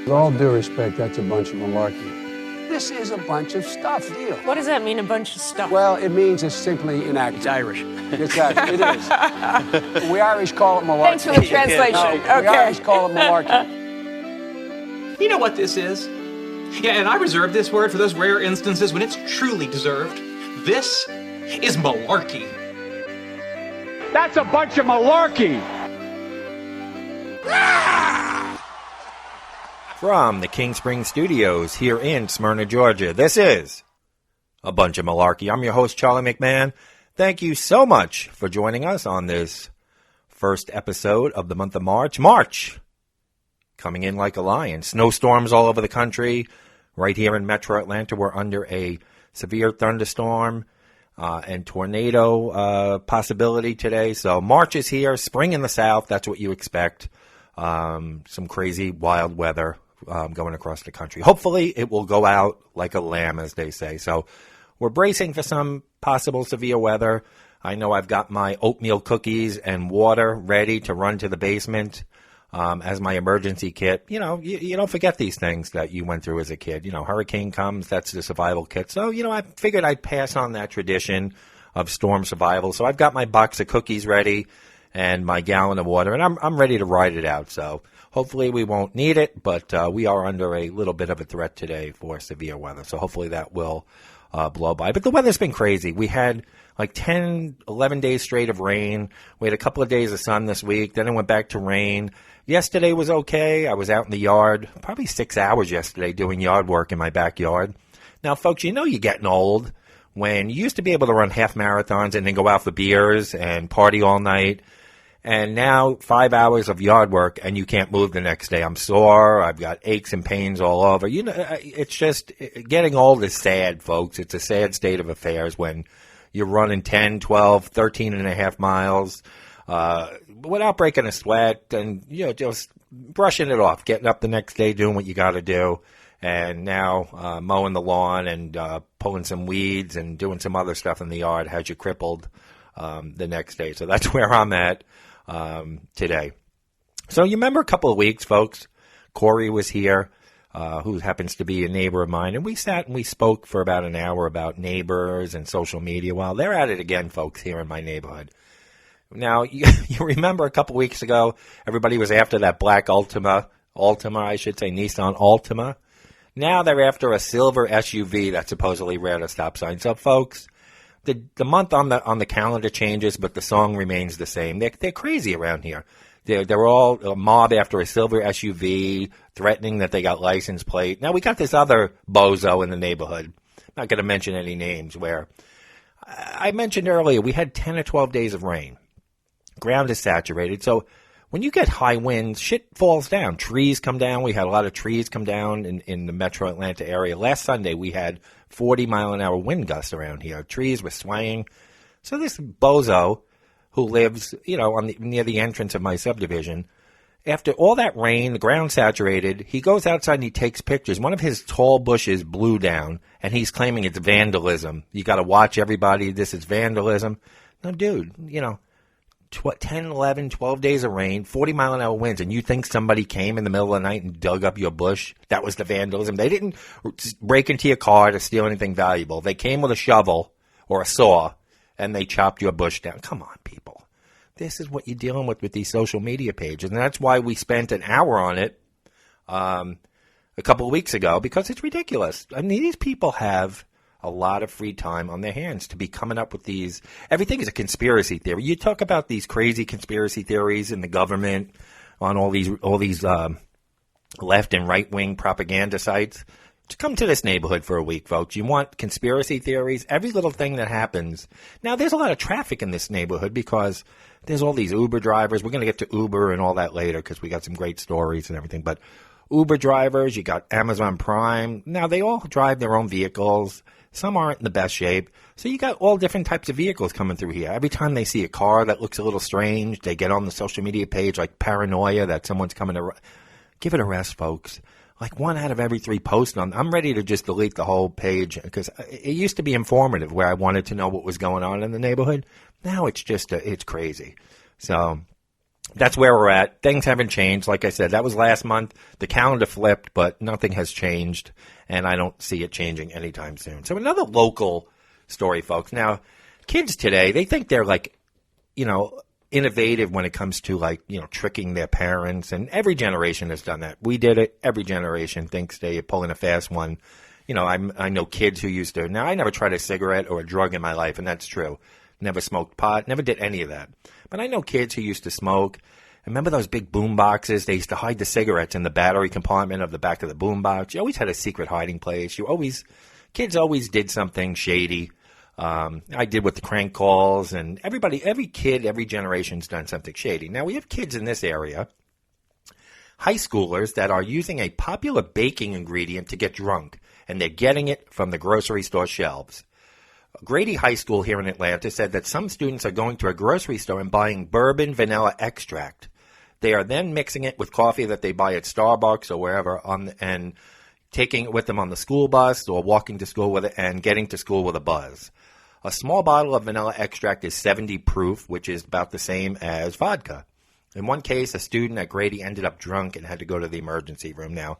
With all due respect, that's a bunch of malarkey. This is a bunch of stuff, deal. What does that mean, a bunch of stuff? Well, it means it's simply inaccurate. It's Irish. Exactly, it is. We Irish call it malarkey. Thanks for the translation. No, we Irish call it malarkey. You know what this is? Yeah, and I reserve this word for those rare instances when it's truly deserved. This is malarkey. That's a bunch of malarkey. From the King Spring Studios here in Smyrna, Georgia, this is A Bunch of Malarkey. I'm your host, Charlie McMahon. Thank you so much for joining us on this first episode of the month of March. March, coming in like a lion. Snowstorms all over the country. Right here in Metro Atlanta, we're under a severe thunderstorm and tornado possibility today. So March is here. Spring in the South, that's what you expect. Some crazy, wild weather going across the country. Hopefully it will go out like a lamb, as they say. So we're bracing for some possible severe weather. I know I've got my oatmeal cookies and water ready to run to the basement as my emergency kit. You know, you don't forget these things that you went through as a kid. You know, hurricane comes, that's the survival kit. So, you know, I figured I'd pass on that tradition of storm survival. So I've got my box of cookies ready and my gallon of water, and I'm ready to ride it out. So hopefully we won't need it, but we are under a little bit of a threat today for severe weather. So hopefully that will blow by. But the weather's been crazy. We had like 10, 11 days straight of rain. We had a couple of days of sun this week. Then it went back to rain. Yesterday was okay. I was out in the yard, probably 6 hours yesterday doing yard work in my backyard. Now, folks, you know you're getting old when you used to be able to run half marathons and then go out for beers and party all night. And now 5 hours of yard work and you can't move the next day. I'm sore. I've got aches and pains all over. You know, it's just getting old is sad, folks. It's a sad state of affairs when you're running 10, 12, 13 and a half miles without breaking a sweat and, you know, just brushing it off, getting up the next day, doing what you got to do. And now mowing the lawn and pulling some weeds and doing some other stuff in the yard has you crippled the next day. So that's where I'm at today. So you remember a couple of weeks, folks, Corey was here, who happens to be a neighbor of mine, and we sat and we spoke for about an hour about neighbors and social media. Well, they're at it again, folks, here in my neighborhood. Now, you remember a couple of weeks ago, everybody was after that black Nissan Altima. Now they're after a silver SUV that's supposedly ran a stop sign. So, folks, the month on the calendar changes, but the song remains the same. They're crazy around here. They're all a mob after a silver SUV, threatening that they got license plate. Now we got this other bozo in the neighborhood. I'm not going to mention any names. Where I mentioned earlier, we had 10 or 12 days of rain. Ground is saturated, so when you get high winds, shit falls down. Trees come down. We had a lot of trees come down in the Metro Atlanta area. Last Sunday, we had 40-mile-an-hour wind gusts around here. Trees were swaying. So this bozo who lives, you know, near the entrance of my subdivision, after all that rain, the ground saturated, he goes outside and he takes pictures. One of his tall bushes blew down, and he's claiming it's vandalism. You got to watch everybody. This is vandalism. No, dude, you know, 10, 11, 12 days of rain, 40-mile-an-hour winds, and you think somebody came in the middle of the night and dug up your bush? That was the vandalism. They didn't break into your car to steal anything valuable. They came with a shovel or a saw, and they chopped your bush down. Come on, people. This is what you're dealing with these social media pages, and that's why we spent an hour on it a couple of weeks ago, because it's ridiculous. I mean, these people have a lot of free time on their hands to be coming up with these. Everything is a conspiracy theory. You talk about these crazy conspiracy theories in the government on all these left and right wing propaganda sites. Just come to this neighborhood for a week, folks. You want conspiracy theories? Every little thing that happens. Now, there's a lot of traffic in this neighborhood because there's all these Uber drivers. We're going to get to Uber and all that later because we got some great stories and everything. But Uber drivers, you got Amazon Prime. Now, they all drive their own vehicles. Some aren't in the best shape. So you got all different types of vehicles coming through here. Every time they see a car that looks a little strange, they get on the social media page like paranoia that someone's coming to... Give it a rest, folks. Like 1 out of every 3 posts I'm ready to just delete the whole page because it used to be informative where I wanted to know what was going on in the neighborhood. Now it's just, it's crazy. So that's where we're at. Things haven't changed. Like I said, that was last month. The calendar flipped, but nothing has changed, and I don't see it changing anytime soon. So another local story, folks. Now, kids today, they think they're like, innovative when it comes to tricking their parents, and every generation has done that. We did it. Every generation thinks they are pulling a fast one. I know kids who used to. Now, I never tried a cigarette or a drug in my life, and that's true. Never smoked pot, never did any of that. But I know kids who used to smoke. Remember those big boom boxes? They used to hide the cigarettes in the battery compartment of the back of the boom box. You always had a secret hiding place. Kids always did something shady. I did with the crank calls, and every kid, every generation's done something shady. Now, we have kids in this area, high schoolers, that are using a popular baking ingredient to get drunk, and they're getting it from the grocery store shelves. Grady High School here in Atlanta said that some students are going to a grocery store and buying bourbon vanilla extract. They are then mixing it with coffee that they buy at Starbucks or wherever and taking it with them on the school bus or walking to school with it and getting to school with a buzz. A small bottle of vanilla extract is 70 proof, which is about the same as vodka. In one case, a student at Grady ended up drunk and had to go to the emergency room. Now,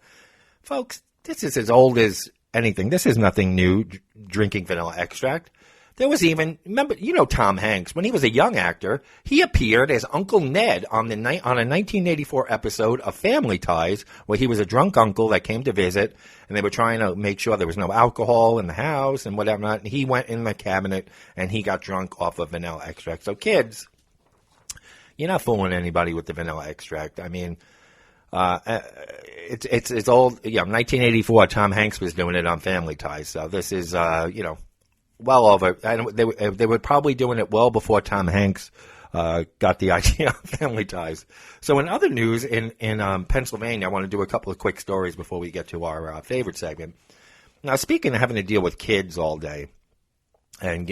folks, this is as old as anything. This is nothing new, drinking vanilla extract. There was even, remember, Tom Hanks, when he was a young actor, he appeared as Uncle Ned on a 1984 episode of Family Ties, where he was a drunk uncle that came to visit, and they were trying to make sure there was no alcohol in the house and whatever. And he went in the cabinet, and he got drunk off of vanilla extract. So kids, you're not fooling anybody with the vanilla extract. I mean, it's old. 1984, Tom Hanks was doing it on Family Ties. So this is, well over. They were probably doing it well before Tom Hanks got the idea of Family Ties. So in other news, in Pennsylvania, I want to do a couple of quick stories before we get to our favorite segment. Now, speaking of having to deal with kids all day, and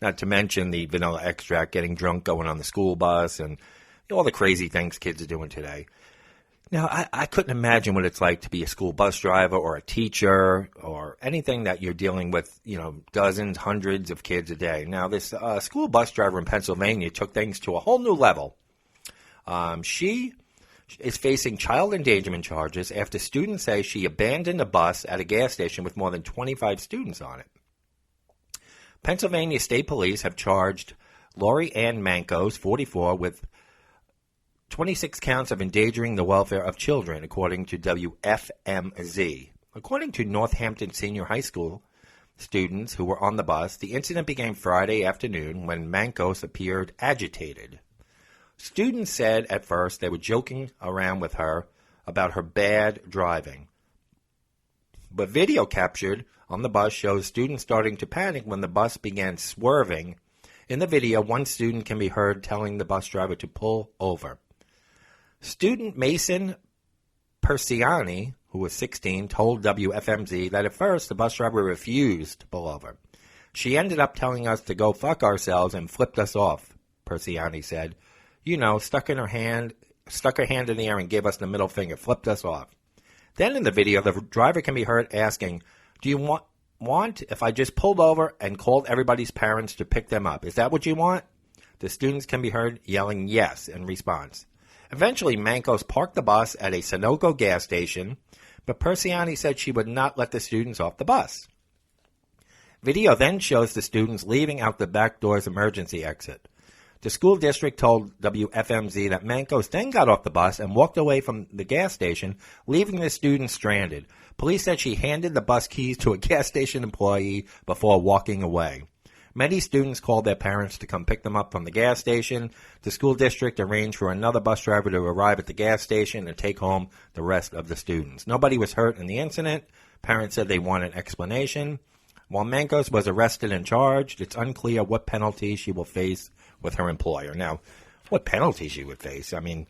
not to mention the vanilla extract, getting drunk, going on the school bus, and all the crazy things kids are doing today. Now, I couldn't imagine what it's like to be a school bus driver or a teacher or anything that you're dealing with, dozens, hundreds of kids a day. Now, this school bus driver in Pennsylvania took things to a whole new level. She is facing child endangerment charges after students say she abandoned a bus at a gas station with more than 25 students on it. Pennsylvania State Police have charged Lori Ann Mankos, 44, with 26 counts of endangering the welfare of children, according to WFMZ. According to Northampton Senior High School students who were on the bus, the incident began Friday afternoon when Mankos appeared agitated. Students said at first they were joking around with her about her bad driving. But video captured on the bus shows students starting to panic when the bus began swerving. In the video, one student can be heard telling the bus driver to pull over. Student Mason Persiani, who was 16, told WFMZ that at first the bus driver refused to pull over. She ended up telling us to go fuck ourselves and flipped us off, Persiani said. Stuck her hand in the air and gave us the middle finger, flipped us off. Then in the video, the driver can be heard asking, do you want if I just pulled over and called everybody's parents to pick them up? Is that what you want? The students can be heard yelling yes in response. Eventually, Mankos parked the bus at a Sunoco gas station, but Persiani said she would not let the students off the bus. Video then shows the students leaving out the back door's emergency exit. The school district told WFMZ that Mankos then got off the bus and walked away from the gas station, leaving the students stranded. Police said she handed the bus keys to a gas station employee before walking away. Many students called their parents to come pick them up from the gas station. The school district arranged for another bus driver to arrive at the gas station and take home the rest of the students. Nobody was hurt in the incident. Parents said they want an explanation. While Mankos was arrested and charged, it's unclear what penalty she will face with her employer. Now, what penalty she would face? I mean,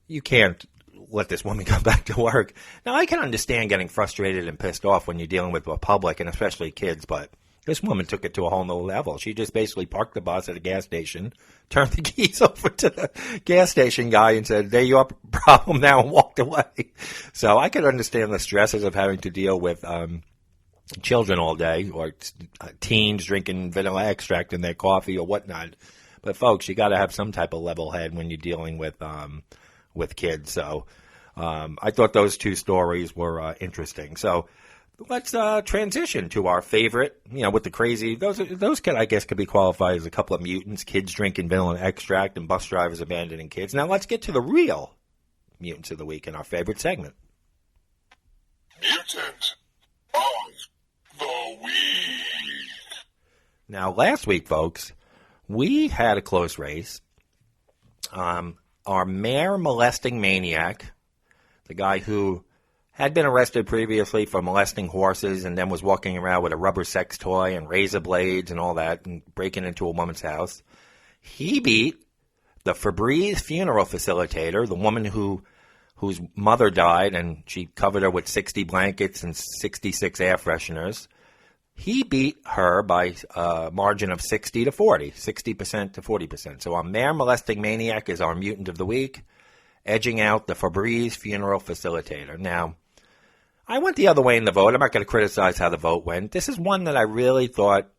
you can't let this woman come back to work. Now, I can understand getting frustrated and pissed off when you're dealing with the public, and especially kids, but this woman took it to a whole nother level. She just basically parked the bus at a gas station, turned the keys over to the gas station guy and said, "There, your problem now," and walked away. So I could understand the stresses of having to deal with children all day, or teens drinking vanilla extract in their coffee or whatnot. But folks, you got to have some type of level head when you're dealing with kids. So I thought those two stories were interesting. So let's transition to our favorite, with the crazy. Those could, I guess, could be qualified as a couple of mutants: kids drinking vanilla extract and bus drivers abandoning kids. Now let's get to the real mutants of the week in our favorite segment. Mutant of the Week. Now, last week, folks, we had a close race. Our mare molesting maniac, the guy who had been arrested previously for molesting horses and then was walking around with a rubber sex toy and razor blades and all that and breaking into a woman's house, he beat the Febreze funeral facilitator, the woman whose mother died and she covered her with 60 blankets and 66 air fresheners. He beat her by a margin of 60 to 40, 60% to 40%. So our mare molesting maniac is our mutant of the week, edging out the Febreze funeral facilitator. Now, I went the other way in the vote. I'm not going to criticize how the vote went. This is one that I really thought,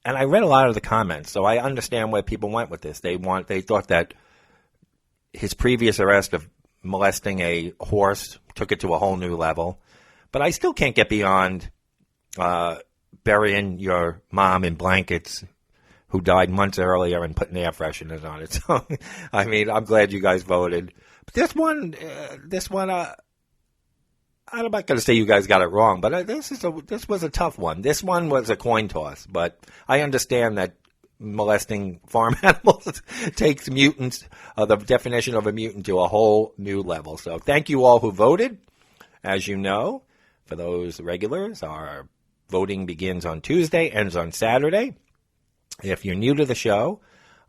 and I read a lot of the comments, so I understand where people went with this. They thought that his previous arrest of molesting a horse took it to a whole new level. But I still can't get beyond burying your mom in blankets who died months earlier and putting air fresheners on it. So, I mean, I'm glad you guys voted. But this one, I'm not going to say you guys got it wrong, but this was a tough one. This one was a coin toss, but I understand that molesting farm animals takes mutants, the definition of a mutant, to a whole new level. So thank you all who voted. As you know, for those regulars, our voting begins on Tuesday, ends on Saturday. If you're new to the show,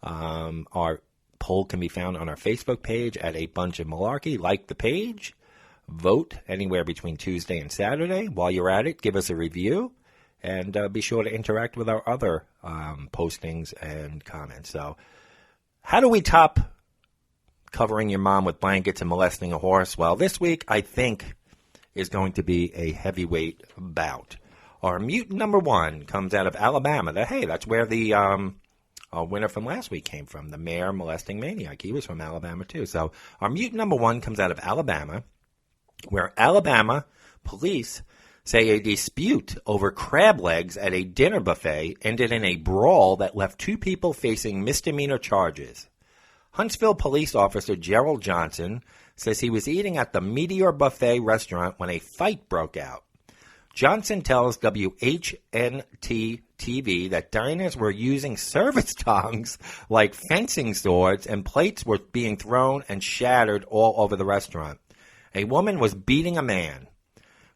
our poll can be found on our Facebook page at A Bunch of Malarkey. Like the page. Vote anywhere between Tuesday and Saturday. While you're at it, give us a review. And be sure to interact with our other postings and comments. So how do we top covering your mom with blankets and molesting a horse? Well, this week, I think, is going to be a heavyweight bout. Our mutant number one comes out of Alabama. That's where the winner from last week came from, the mare molesting maniac. He was from Alabama, too. So our mutant number one comes out of Alabama, where Alabama police say a dispute over crab legs at a dinner buffet ended in a brawl that left two people facing misdemeanor charges. Huntsville police officer Gerald Johnson says he was eating at the Meteor Buffet restaurant when a fight broke out. Johnson tells WHNT-TV that diners were using service tongs like fencing swords and plates were being thrown and shattered all over the restaurant. A woman was beating a man.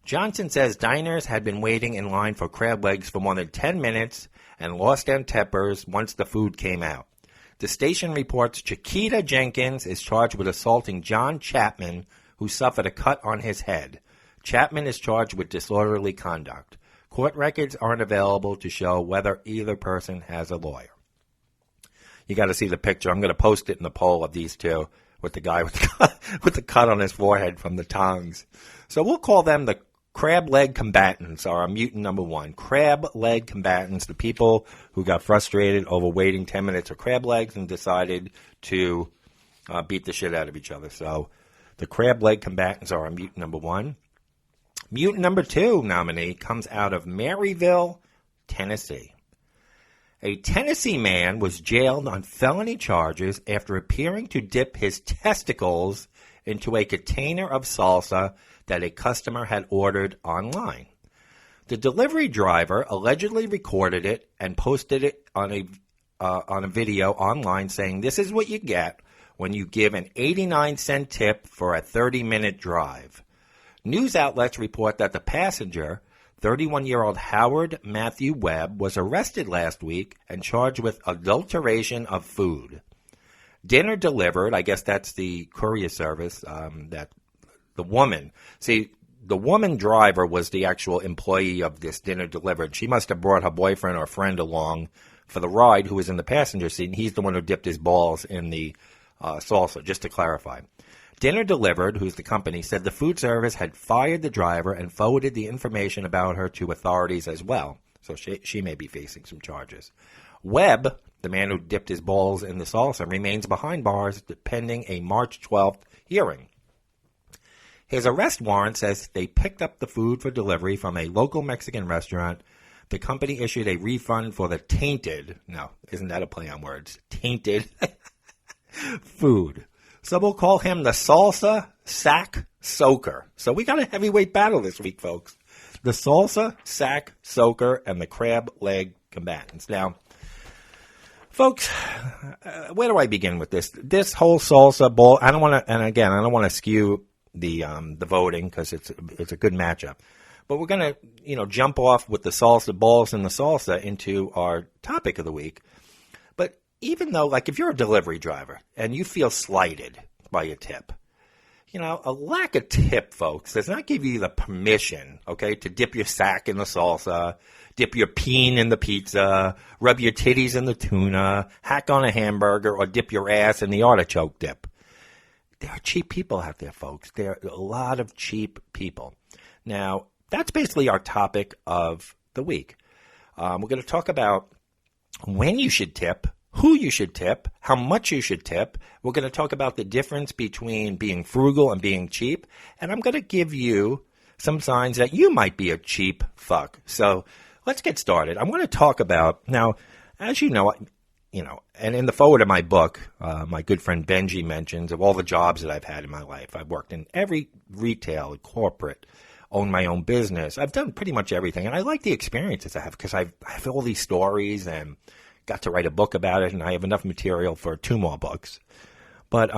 Johnson says diners had been waiting in line for crab legs for more than 10 minutes and lost their tempers once the food came out. The station reports Chiquita Jenkins is charged with assaulting John Chapman, who suffered a cut on his head. Chapman is charged with disorderly conduct. Court records aren't available to show whether either person has a lawyer. You got to see the picture. I'm going to post it in the poll of these two with the guy with the cut on his forehead from the tongs. So we'll call them the crab leg combatants, are our mutant number one. Crab leg combatants, the people who got frustrated over waiting 10 minutes for crab legs and decided to beat the shit out of each other. So the crab leg combatants are our mutant number one. Mutant number two nominee comes out of Maryville, Tennessee. A Tennessee man was jailed on felony charges after appearing to dip his testicles into a container of salsa that a customer had ordered online. The delivery driver allegedly recorded it and posted it on a video online saying, "This is what you get when you give an 89-cent tip for a 30-minute drive." News outlets report that the passenger, 31-year-old Howard Matthew Webb, was arrested last week and charged with adulteration of food. Dinner delivered, I guess that's the courier service, that the woman, see, the woman driver was the actual employee of this dinner delivered. She must have brought her boyfriend or friend along for the ride who was in the passenger seat, and he's the one who dipped his balls in the salsa, just to clarify. Dinner Delivered, who's the company, said the food service had fired the driver and forwarded the information about her to authorities as well. So she may be facing some charges. Webb The man who dipped his balls in the salsa remains behind bars pending a March 12th hearing. His arrest warrant says they picked up the food for delivery from a local Mexican restaurant. The company issued a refund for the tainted, no, isn't that a play on words, tainted food. So we'll call him the salsa sack soaker. So we got a heavyweight battle this week, folks. The salsa sack soaker and the crab leg combatants. Now, folks, where do I begin with this? This whole salsa ball, I don't want to, and again, I don't want to skew the voting because it's a good matchup. But we're going to, jump off with the salsa balls and the salsa into our topic of the week. But even though, like, if you're a delivery driver and you feel slighted by your tip, a lack of tip, folks, does not give you the permission, okay, to dip your sack in the salsa, dip your peen in the pizza, rub your titties in the tuna, hack on a hamburger, or dip your ass in the artichoke dip. There are cheap people out there, folks. There are a lot of cheap people. Now, that's basically our topic of the week. We're going to talk about when you should tip, who you should tip, how much you should tip. We're going to talk about the difference between being frugal and being cheap. And I'm going to give you some signs that you might be a cheap fuck. So let's get started. I want to talk about, now, as you know, and in the forward of my book, my good friend Benji mentions of all the jobs that I've had in my life. I've worked in every retail, corporate, own my own business. I've done pretty much everything. And I like the experiences I have because I have all these stories and got to write a book about it. And I have enough material for 2 more books. But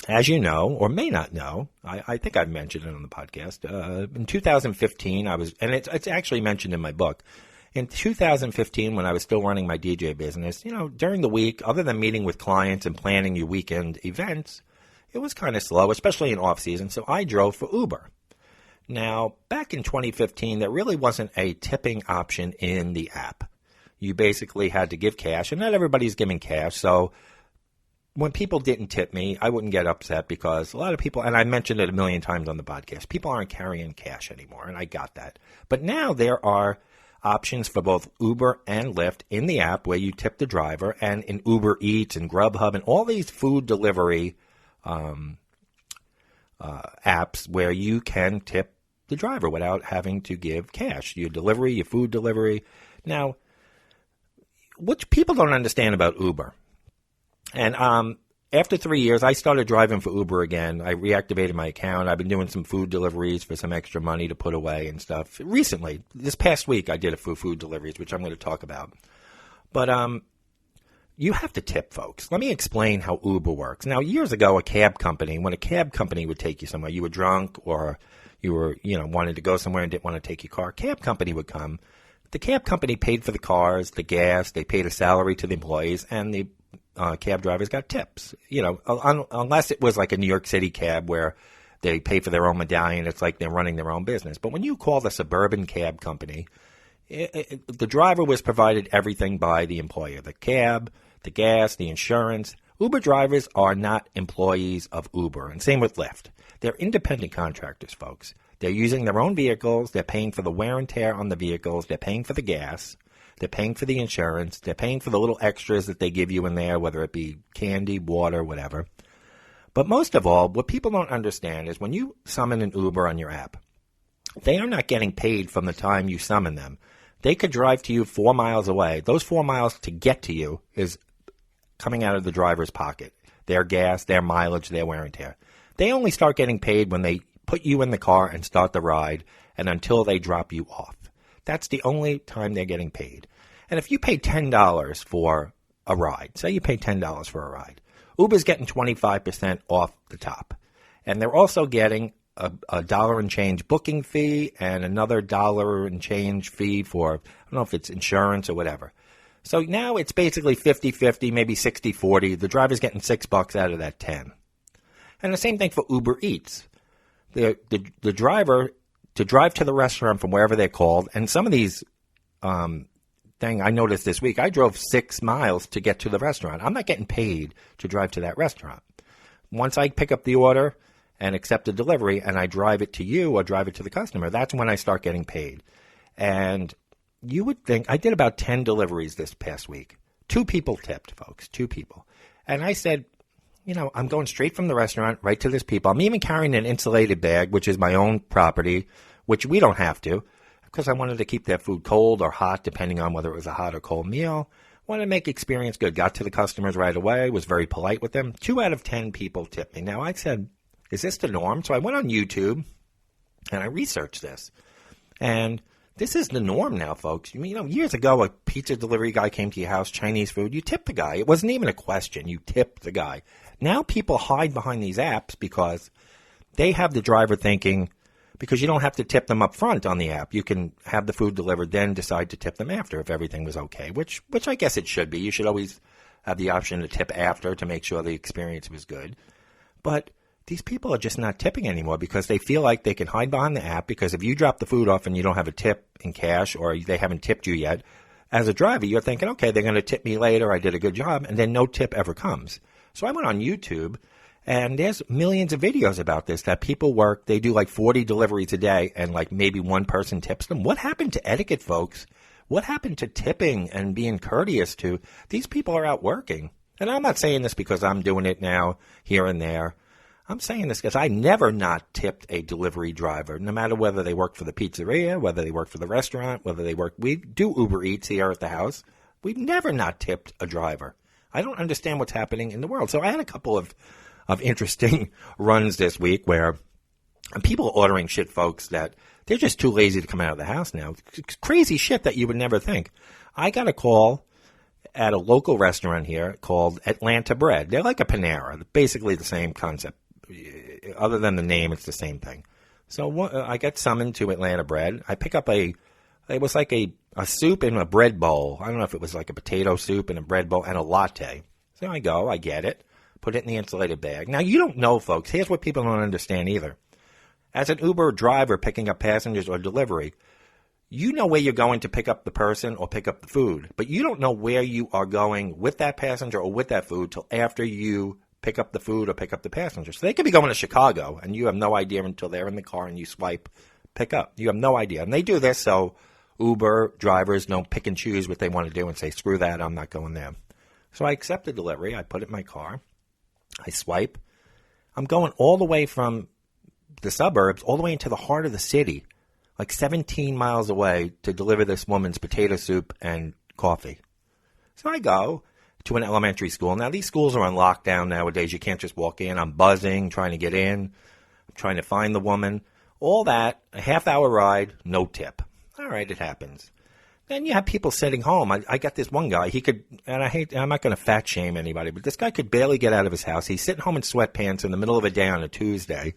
as you know, or may not know, I think I've mentioned it on the podcast. In 2015, and it's actually mentioned in my book. In 2015, when I was still running my DJ business, during the week, other than meeting with clients and planning your weekend events, it was kind of slow, especially in off-season, so I drove for Uber. Now, back in 2015, there really wasn't a tipping option in the app. You basically had to give cash, and not everybody's giving cash, so when people didn't tip me, I wouldn't get upset because a lot of people, and I mentioned it a million times on the podcast, people aren't carrying cash anymore, and I got that. But now there are options for both Uber and Lyft in the app where you tip the driver, and in Uber Eats and Grubhub and all these food delivery apps where you can tip the driver without having to give cash. Your delivery, your food delivery. Now, what people don't understand about Uber, and after 3 years, I started driving for Uber again. I reactivated my account. I've been doing some food deliveries for some extra money to put away and stuff. Recently, this past week, I did a food deliveries, which I'm going to talk about. But you have to tip, folks. Let me explain how Uber works. Now, years ago, when a cab company would take you somewhere, you were drunk or you were, wanted to go somewhere and didn't want to take your car, cab company would come. The cab company paid for the cars, the gas, they paid a salary to the employees, and the cab drivers got tips, unless it was like a New York City cab where they pay for their own medallion. It's like they're running their own business. But when you call the suburban cab company, the driver was provided everything by the employer, the cab, the gas, the insurance. Uber drivers are not employees of Uber, and same with Lyft. They're independent contractors, folks. They're using their own vehicles. They're paying for the wear and tear on the vehicles. They're paying for the gas. They're paying for the insurance. They're paying for the little extras that they give you in there, whether it be candy, water, whatever. But most of all, what people don't understand is when you summon an Uber on your app, they are not getting paid from the time you summon them. They could drive to you 4 miles away. Those 4 miles to get to you is coming out of the driver's pocket. Their gas, their mileage, their wear and tear. They only start getting paid when they put you in the car and start the ride, and until they drop you off. That's the only time they're getting paid. And if you pay $10 for a ride, say you pay $10 for a ride, Uber's getting 25% off the top. And they're also getting a dollar and change booking fee and another dollar and change fee for, I don't know if it's insurance or whatever. So now it's basically 50-50, maybe 60-40. The driver's getting $6 out of that 10. And the same thing for Uber Eats. The driver, to drive to the restaurant from wherever they're called, and some of these I noticed this week, I drove 6 miles to get to the restaurant. I'm not getting paid to drive to that restaurant. Once I pick up the order and accept the delivery and I drive it to you or drive it to the customer, that's when I start getting paid. And you would think, I did about 10 deliveries this past week. 2 people tipped, folks, 2 people. And I said, I'm going straight from the restaurant right to this people. I'm even carrying an insulated bag, which is my own property, which we don't have to, because I wanted to keep their food cold or hot, depending on whether it was a hot or cold meal. Wanted to make experience good. Got to the customers right away, was very polite with them. 2 out of 10 people tipped me. Now, I said, is this the norm? So I went on YouTube, and I researched this. And this is the norm now, folks. Years ago, a pizza delivery guy came to your house, Chinese food, you tip the guy. It wasn't even a question. You tipped the guy. Now people hide behind these apps because they have the driver thinking, because you don't have to tip them up front on the app. You can have the food delivered, then decide to tip them after if everything was okay, which I guess it should be. You should always have the option to tip after to make sure the experience was good. But these people are just not tipping anymore because they feel like they can hide behind the app, because if you drop the food off and you don't have a tip in cash or they haven't tipped you yet, as a driver, you're thinking, okay, they're going to tip me later. I did a good job. And then no tip ever comes. So I went on YouTube, and there's millions of videos about this that people work. They do like 40 deliveries a day, and like maybe one person tips them. What happened to etiquette, folks? What happened to tipping and being courteous to? These people are out working. And I'm not saying this because I'm doing it now here and there. I'm saying this because I never not tipped a delivery driver, no matter whether they work for the pizzeria, whether they work for the restaurant, we do Uber Eats here at the house. We've never not tipped a driver. I don't understand what's happening in the world. So I had a couple of interesting runs this week where people are ordering shit, folks, that they're just too lazy to come out of the house now. It's crazy shit that you would never think. I got a call at a local restaurant here called Atlanta Bread. They're like a Panera, basically the same concept. Other than the name, it's the same thing. So I got summoned to Atlanta Bread. I pick up it was like a soup in a bread bowl. I don't know if it was like a potato soup in a bread bowl and a latte. So I go, I get it, put it in the insulated bag. Now, you don't know, folks. Here's what people don't understand either. As an Uber driver picking up passengers or delivery, you know where you're going to pick up the person or pick up the food, but you don't know where you are going with that passenger or with that food till after you pick up the food or pick up the passenger. So they could be going to Chicago, and you have no idea until they're in the car and you swipe pick up. You have no idea. And they do this so Uber drivers don't pick and choose what they want to do and say, screw that, I'm not going there. So I accept the delivery. I put it in my car. I swipe. I'm going all the way from the suburbs all the way into the heart of the city, like 17 miles away, to deliver this woman's potato soup and coffee. So I go to an elementary school. Now, these schools are on lockdown nowadays. You can't just walk in. I'm buzzing, trying to get in. I'm trying to find the woman. All that, a half-hour ride, no tip. All right, it happens. Then you have people sitting home. I got this one guy. He could, and I'm not going to fat shame anybody, but this guy could barely get out of his house. He's sitting home in sweatpants in the middle of a day on a Tuesday,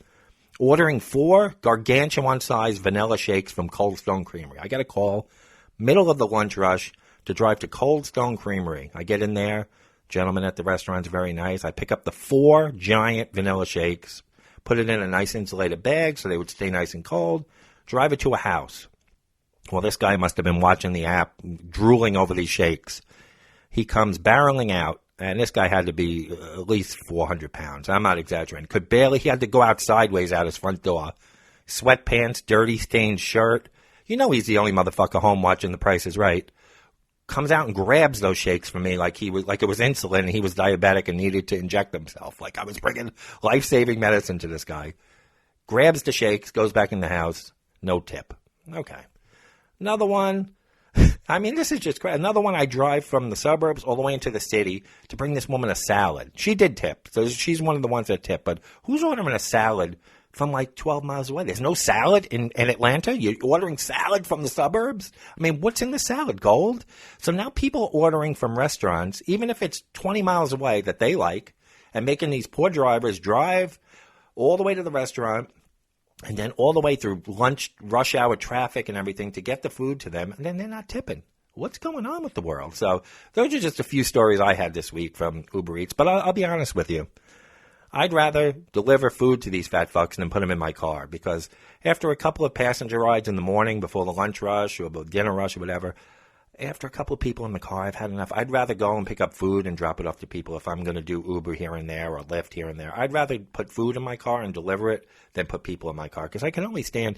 ordering 4 gargantuan-sized vanilla shakes from Cold Stone Creamery. I got a call, middle of the lunch rush, to drive to Cold Stone Creamery. I get in there. Gentleman at the restaurant's very nice. I pick up the 4 giant vanilla shakes, put it in a nice insulated bag so they would stay nice and cold, drive it to a house. Well, this guy must have been watching the app, drooling over these shakes. He comes barreling out, and this guy had to be at least 400 pounds. I'm not exaggerating. He had to go out sideways out his front door. Sweatpants, dirty, stained shirt. You know he's the only motherfucker home watching The Price is Right. Comes out and grabs those shakes from me like it was insulin and he was diabetic and needed to inject himself. Like I was bringing life-saving medicine to this guy. Grabs the shakes, goes back in the house, no tip. Okay. Another one. I mean, this is just crazy. Another one, I drive from the suburbs all the way into the city to bring this woman a salad. She did tip, so she's one of the ones that tip. But who's ordering a salad from like 12 miles away? There's no salad in Atlanta? You're ordering salad from the suburbs? I mean, what's in the salad? Gold? So now people are ordering from restaurants, even if it's 20 miles away that they like, and making these poor drivers drive all the way to the restaurant and then all the way through lunch, rush hour traffic and everything to get the food to them, and then they're not tipping. What's going on with the world? So those are just a few stories I had this week from Uber Eats, but I'll be honest with you. I'd rather deliver food to these fat fucks than put them in my car, because after a couple of passenger rides in the morning before the lunch rush or the dinner rush or whatever, after a couple of people in the car, I've had enough. I'd rather go and pick up food and drop it off to people if I'm going to do Uber here and there or Lyft here and there. I'd rather put food in my car and deliver it than put people in my car because I can only stand.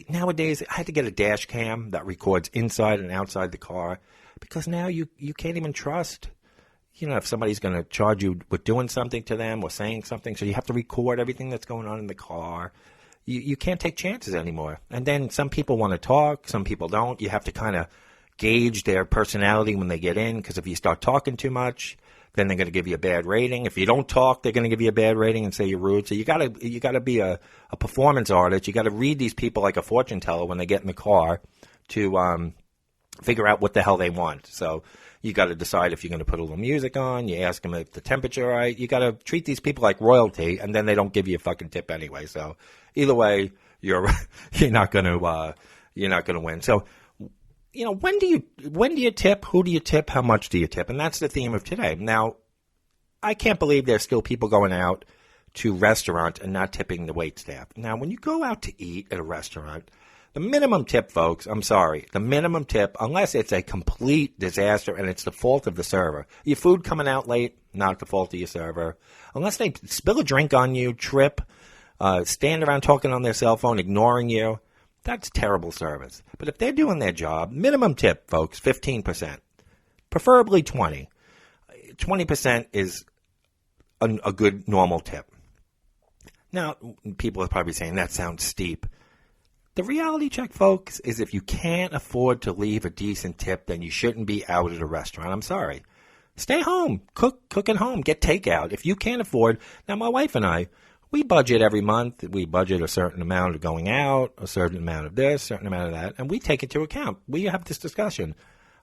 Nowadays, I had to get a dash cam that records inside and outside the car because now you can't even trust, if somebody's going to charge you with doing something to them or saying something. So you have to record everything that's going on in the car. You can't take chances anymore. And then some people want to talk, some people don't. You have to kind of gauge their personality when they get in, because if you start talking too much, then they're going to give you a bad rating. If you don't talk, they're going to give you a bad rating and say you're rude. So you got to be a performance artist. You got to read these people like a fortune teller when they get in the car to figure out what the hell they want. So you got to decide if you're going to put a little music on. You ask them if the temperature right. You got to treat these people like royalty, and then they don't give you a fucking tip anyway. So either way, you're not going to win. So when do you tip? Who do you tip? How much do you tip? And that's the theme of today. Now, I can't believe there's still people going out to restaurants and not tipping the wait staff. Now, when you go out to eat at a restaurant, the minimum tip, folks, I'm sorry, the minimum tip, unless it's a complete disaster and it's the fault of the server. Your food coming out late, not the fault of your server. Unless they spill a drink on you, trip, stand around talking on their cell phone, ignoring you, that's terrible service. But if they're doing their job, minimum tip, folks, 15%. Preferably 20%. 20% is a good normal tip. Now, people are probably saying that sounds steep. The reality check, folks, is if you can't afford to leave a decent tip, then you shouldn't be out at a restaurant. I'm sorry. Stay home. Cook at home. Get takeout. If you can't afford. Now, my wife and I, we budget every month. We budget a certain amount of going out, a certain amount of this, a certain amount of that, and we take into account. We have this discussion.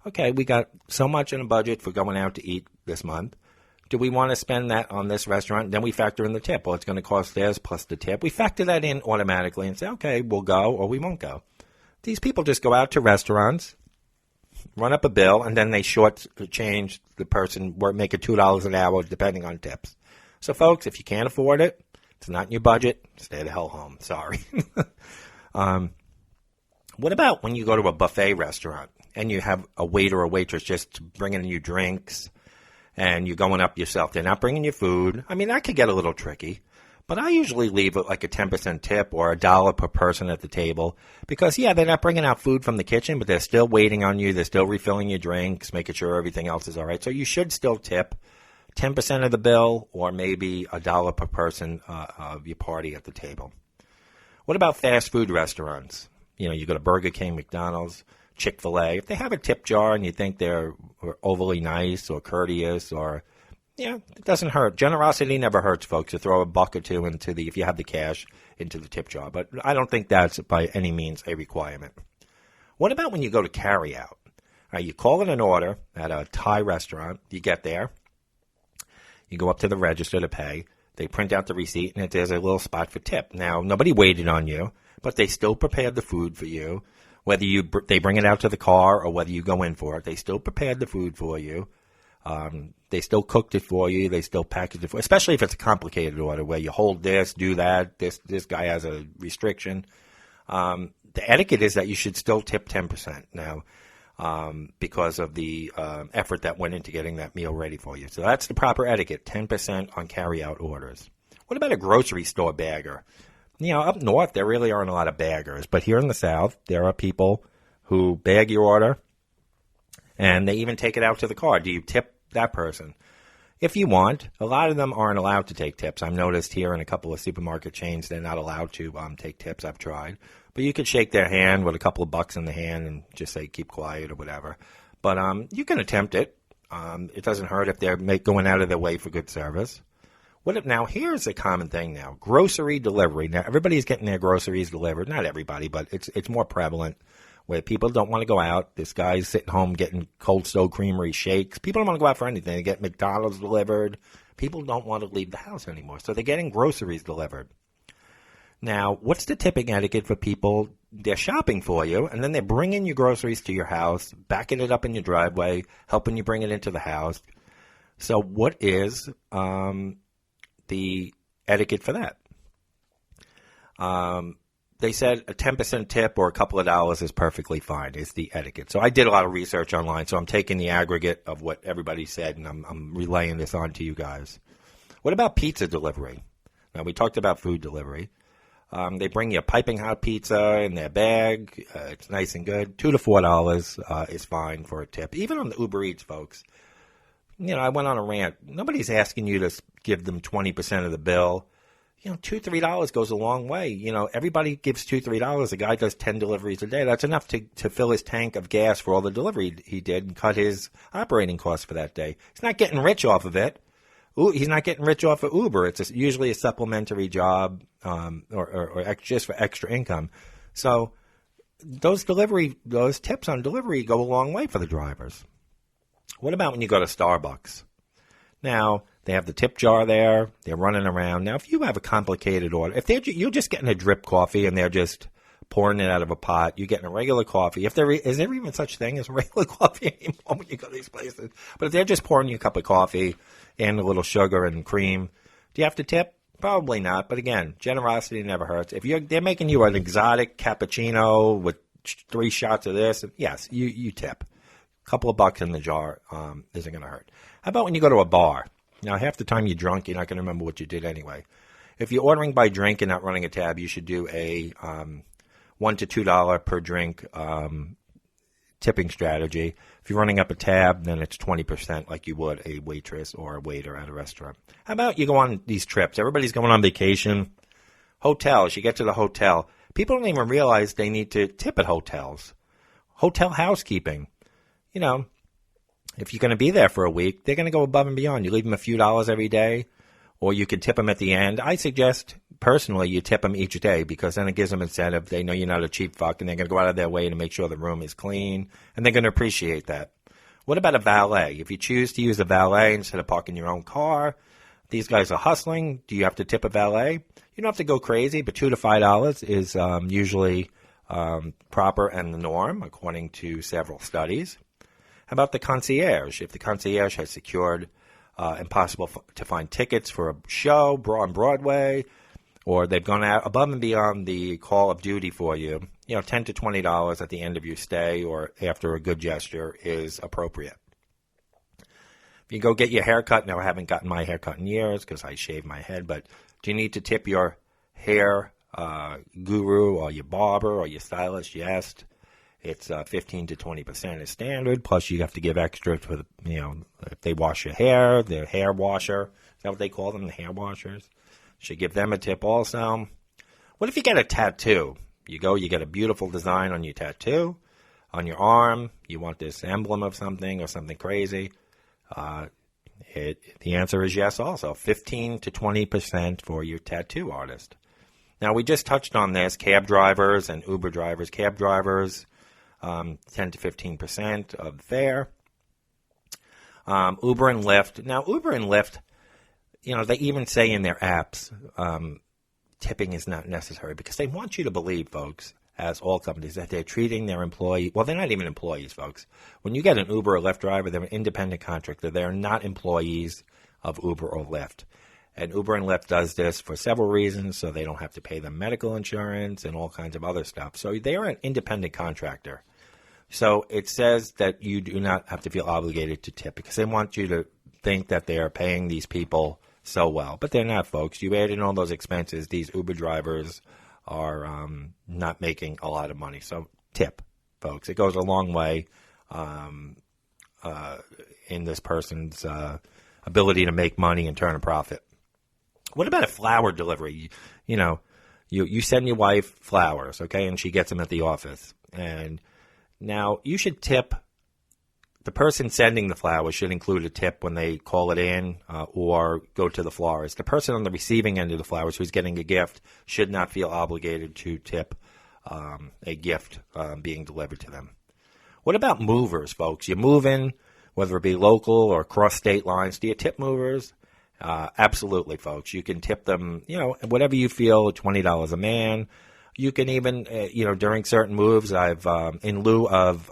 Okay, we got so much in a budget for going out to eat this month. Do we want to spend that on this restaurant? Then we factor in the tip. Well, it's going to cost this plus the tip. We factor that in automatically and say, okay, we'll go or we won't go. These people just go out to restaurants, run up a bill, and then they short-change the person, make it $2 an hour depending on tips. So, folks, if you can't afford it, it's not in your budget, stay the hell home. Sorry. What about when you go to a buffet restaurant and you have a waiter or waitress just bringing you drinks and you're going up yourself? They're not bringing you food. I mean, that could get a little tricky. But I usually leave like a 10% tip or $1 per person at the table because, yeah, they're not bringing out food from the kitchen, but they're still waiting on you. They're still refilling your drinks, making sure everything else is all right. So you should still tip 10% of the bill or maybe $1 per person of your party at the table. What about fast food restaurants? You go to Burger King, McDonald's, Chick-fil-A. If they have a tip jar and you think they're overly nice or courteous or, it doesn't hurt. Generosity never hurts, folks, to throw a buck or two if you have the cash, into the tip jar. But I don't think that's by any means a requirement. What about when you go to carry out? You call in an order at a Thai restaurant. You get there. You go up to the register to pay. They print out the receipt, and there's a little spot for tip. Now, nobody waited on you, but they still prepared the food for you. Whether they bring it out to the car or whether you go in for it, they still prepared the food for you. They still cooked it for you. They still packaged it for you, especially if it's a complicated order where you hold this, do that. This guy has a restriction. The etiquette is that you should still tip 10% now. Because of the effort that went into getting that meal ready for you. So that's the proper etiquette, 10% on carry-out orders. What about a grocery store bagger? Up north, there really aren't a lot of baggers. But here in the South, there are people who bag your order, and they even take it out to the car. Do you tip that person? If you want. A lot of them aren't allowed to take tips. I've noticed here in a couple of supermarket chains, they're not allowed to take tips. I've tried. But you could shake their hand with a couple of bucks in the hand and just say, keep quiet or whatever. But you can attempt it. It doesn't hurt if they're going out of their way for good service. Now, here's a common thing now. Grocery delivery. Now, everybody's getting their groceries delivered. Not everybody, but it's more prevalent where people don't want to go out. This guy's sitting home getting Cold Stone Creamery shakes. People don't want to go out for anything. They get McDonald's delivered. People don't want to leave the house anymore. So they're getting groceries delivered. Now, what's the tipping etiquette for people? They're shopping for you, and then they're bringing your groceries to your house, backing it up in your driveway, helping you bring it into the house. So what is the etiquette for that? they said a 10% tip or a couple of dollars is perfectly fine. It's the etiquette. So I did a lot of research online, so I'm taking the aggregate of what everybody said, and I'm relaying this on to you guys. What about pizza delivery? Now, we talked about food delivery. They bring you a piping hot pizza in their bag. It's nice and good. $2 to $4 is fine for a tip. Even on the Uber Eats, folks. You know, I went on a rant. Nobody's asking you to give them 20% of the bill. You know, $2, $3 goes a long way. You know, everybody gives $2, $3. A guy does 10 deliveries a day. That's enough to fill his tank of gas for all the delivery he did and cut his operating costs for that day. He's not getting rich off of it. He's not getting rich off of Uber. It's usually a supplementary job or just for extra income. So those tips on delivery go a long way for the drivers. What about when you go to Starbucks? Now, they have the tip jar there. They're running around. Now, if you have a complicated order, if you're just getting a drip coffee and they're just pouring it out of a pot, you're getting a regular coffee. Is there even such thing as regular coffee anymore when you go to these places? But if they're just pouring you a cup of coffee and a little sugar and cream, do you have to tip? Probably not. But again, generosity never hurts. If they're making you an exotic cappuccino with 3 shots of this, yes, you tip. A couple of bucks in the jar isn't going to hurt. How about when you go to a bar? Now, half the time you're drunk, you're not going to remember what you did anyway. If you're ordering by drink and not running a tab, you should do a $1 to $2 per drink tipping strategy. If you're running up a tab, then it's 20% like you would a waitress or a waiter at a restaurant. How about you go on these trips? Everybody's going on vacation. Hotels, you get to the hotel. People don't even realize they need to tip at hotels. Hotel housekeeping. You know, if you're going to be there for a week, they're going to go above and beyond. You leave them a few dollars every day, or you can tip them at the end. I suggest, personally, you tip them each day because then it gives them incentive. They know you're not a cheap fuck, and they're going to go out of their way to make sure the room is clean, and they're going to appreciate that. What about a valet? If you choose to use a valet instead of parking your own car, these guys are hustling. Do you have to tip a valet? You don't have to go crazy, but $2 to $5 is usually proper and the norm, according to several studies. How about the concierge? If the concierge has secured impossible to find tickets for a show on Broadway, or they've gone out above and beyond the call of duty for you, you know, $10 to $20 at the end of your stay or after a good gesture is appropriate. If you go get your hair cut, now I haven't gotten my hair cut in years because I shave my head, but do you need to tip your hair guru or your barber or your stylist? Yes. It's 15 to 20% is standard. Plus, you have to give extra for the, you know, if they wash your hair, their hair washer. Is that what they call them, the hair washers? Should give them a tip also. What if you get a tattoo? You get a beautiful design on your tattoo, on your arm. You want this emblem of something or something crazy. The answer is yes also. 15 to 20% for your tattoo artist. Now, we just touched on this, cab drivers and Uber drivers. Cab drivers, 10 to 15% of the fare. Uber and Lyft. Now, Uber and Lyft, you know, they even say in their apps, tipping is not necessary because they want you to believe, folks, as all companies, that they're treating their employee. Well, they're not even employees, folks. When you get an Uber or Lyft driver, they're an independent contractor. They're not employees of Uber or Lyft. And Uber and Lyft does this for several reasons, so they don't have to pay them medical insurance and all kinds of other stuff. So they are an independent contractor. So it says that you do not have to feel obligated to tip because they want you to think that they are paying these people so well. But they're not, folks. You add in all those expenses, these Uber drivers are not making a lot of money. So tip, folks. It goes a long way in this person's ability to make money and turn a profit. What about a flower delivery? You know, you send your wife flowers, okay, and she gets them at the office. And now you should tip. The person sending the flowers should include a tip when they call it in or go to the florist. The person on the receiving end of the flowers who's getting a gift should not feel obligated to tip a gift being delivered to them. What about movers, folks? You move in, whether it be local or across state lines. Do you tip movers? Absolutely, folks. You can tip them, you know, whatever you feel, $20 a man. You can even, you know, during certain moves, I've, in lieu of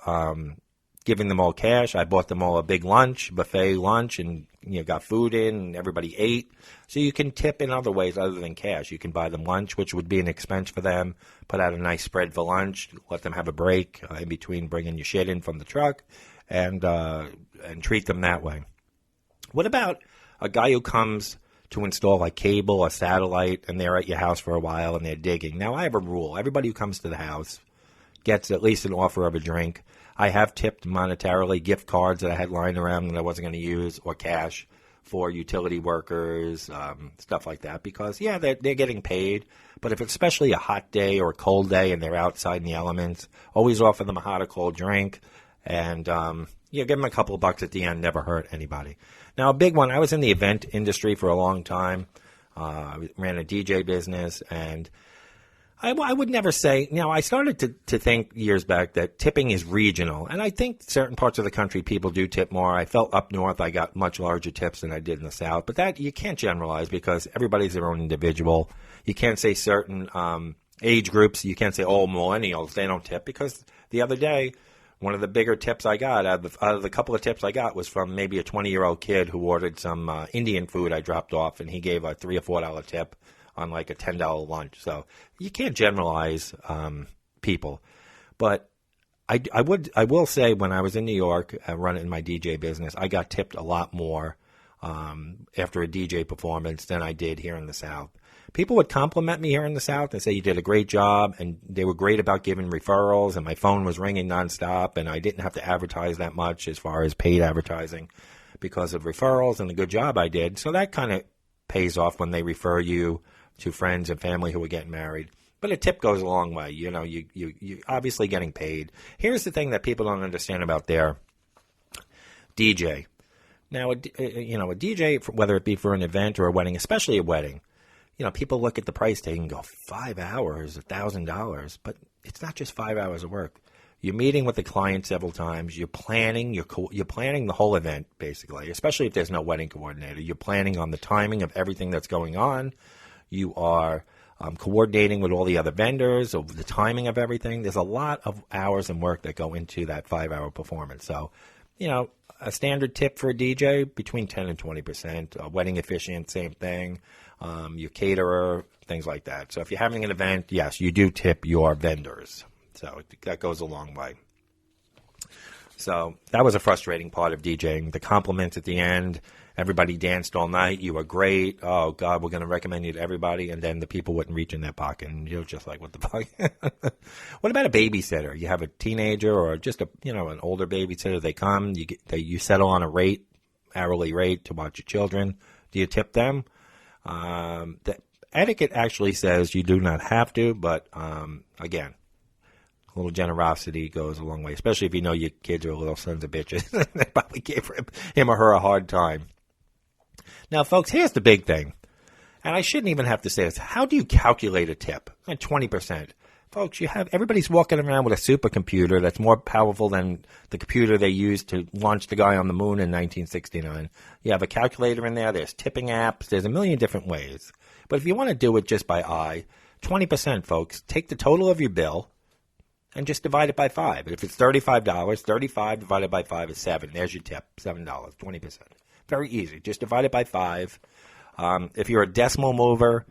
giving them all cash. I bought them all a big buffet lunch, and got food in, and everybody ate. So you can tip in other ways other than cash. You can buy them lunch, which would be an expense for them, put out a nice spread for lunch, let them have a break in between bringing your shit in from the truck, and treat them that way. What about a guy who comes to install like cable or satellite, and they're at your house for a while and they're digging? Now, I have a rule. Everybody who comes to the house gets at least an offer of a drink. I have tipped monetarily gift cards that I had lying around that I wasn't going to use, or cash for utility workers, stuff like that, because, they're getting paid. But if it's especially a hot day or a cold day and they're outside in the elements, always offer them a hot or cold drink, and give them a couple of bucks at the end. Never hurt anybody. Now, a big one, I was in the event industry for a long time. I ran a DJ business, and I would never say, I started to think years back that tipping is regional, and I think certain parts of the country people do tip more. I felt up north I got much larger tips than I did in the south, but that you can't generalize because everybody's their own individual. You can't say certain age groups. You can't say, millennials, they don't tip, because the other day, one of the bigger tips I got, out of the couple of tips I got, was from maybe a 20-year-old kid who ordered some Indian food I dropped off, and he gave a $3 or $4 tip on like a $10 lunch. So you can't generalize people. But I will say, when I was in New York running my DJ business, I got tipped a lot more after a DJ performance than I did here in the South. People would compliment me here in the South and say, you did a great job, and they were great about giving referrals, and my phone was ringing nonstop, and I didn't have to advertise that much as far as paid advertising because of referrals and the good job I did. So that kind of pays off when they refer you to friends and family who are getting married. But a tip goes a long way. You obviously getting paid. Here's the thing that people don't understand about their DJ. Now, a DJ, whether it be for an event or a wedding, especially a wedding, people look at the price tag and go, 5 hours, $1,000. But it's not just 5 hours of work. You're meeting with the client several times. You're planning. You're planning the whole event, basically, especially if there's no wedding coordinator. You're planning on the timing of everything that's going on. You are coordinating with all the other vendors over the timing of everything. There's a lot of hours and work that go into that 5-hour performance. So, a standard tip for a DJ, between 10 and 20%. A wedding officiant, same thing. Your caterer, things like that. So if you're having an event, yes, you do tip your vendors. So that goes a long way. So that was a frustrating part of DJing. The compliments at the end. Everybody danced all night. You were great. Oh, God, we're going to recommend you to everybody. And then the people wouldn't reach in their pocket. And you're just like, what the fuck? What about a babysitter? You have a teenager or just an older babysitter. They come. You settle on a hourly rate to watch your children. Do you tip them? The etiquette actually says you do not have to. But, again, a little generosity goes a long way, especially if you know your kids are little sons of bitches. They probably gave him or her a hard time. Now, folks, here's the big thing, and I shouldn't even have to say this. How do you calculate a tip? 20%. Folks, everybody's walking around with a supercomputer that's more powerful than the computer they used to launch the guy on the moon in 1969. You have a calculator in there. There's tipping apps. There's a million different ways. But if you want to do it just by eye, 20%, folks. Take the total of your bill and just divide it by 5. If it's $35, 35 divided by 5 is 7. There's your tip, $7, 20%. Very easy. Just divide it by 5. If you're a decimal mover,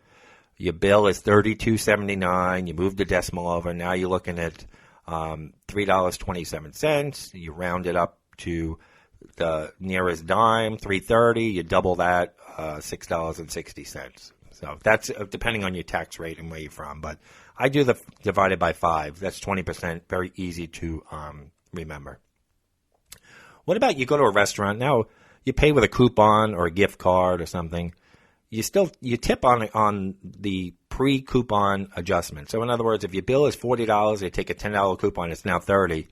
your bill is $32.79. You move the decimal over. Now you're looking at $3.27. You round it up to the nearest dime, $3.30. You double that, $6.60. So that's depending on your tax rate and where you're from. But I do the divided by 5. That's 20%. Very easy to remember. What about you go to a restaurant? Now, you pay with a coupon or a gift card or something. You tip on the pre-coupon adjustment. So in other words, if your bill is $40, they take a $10 coupon, it's now $30.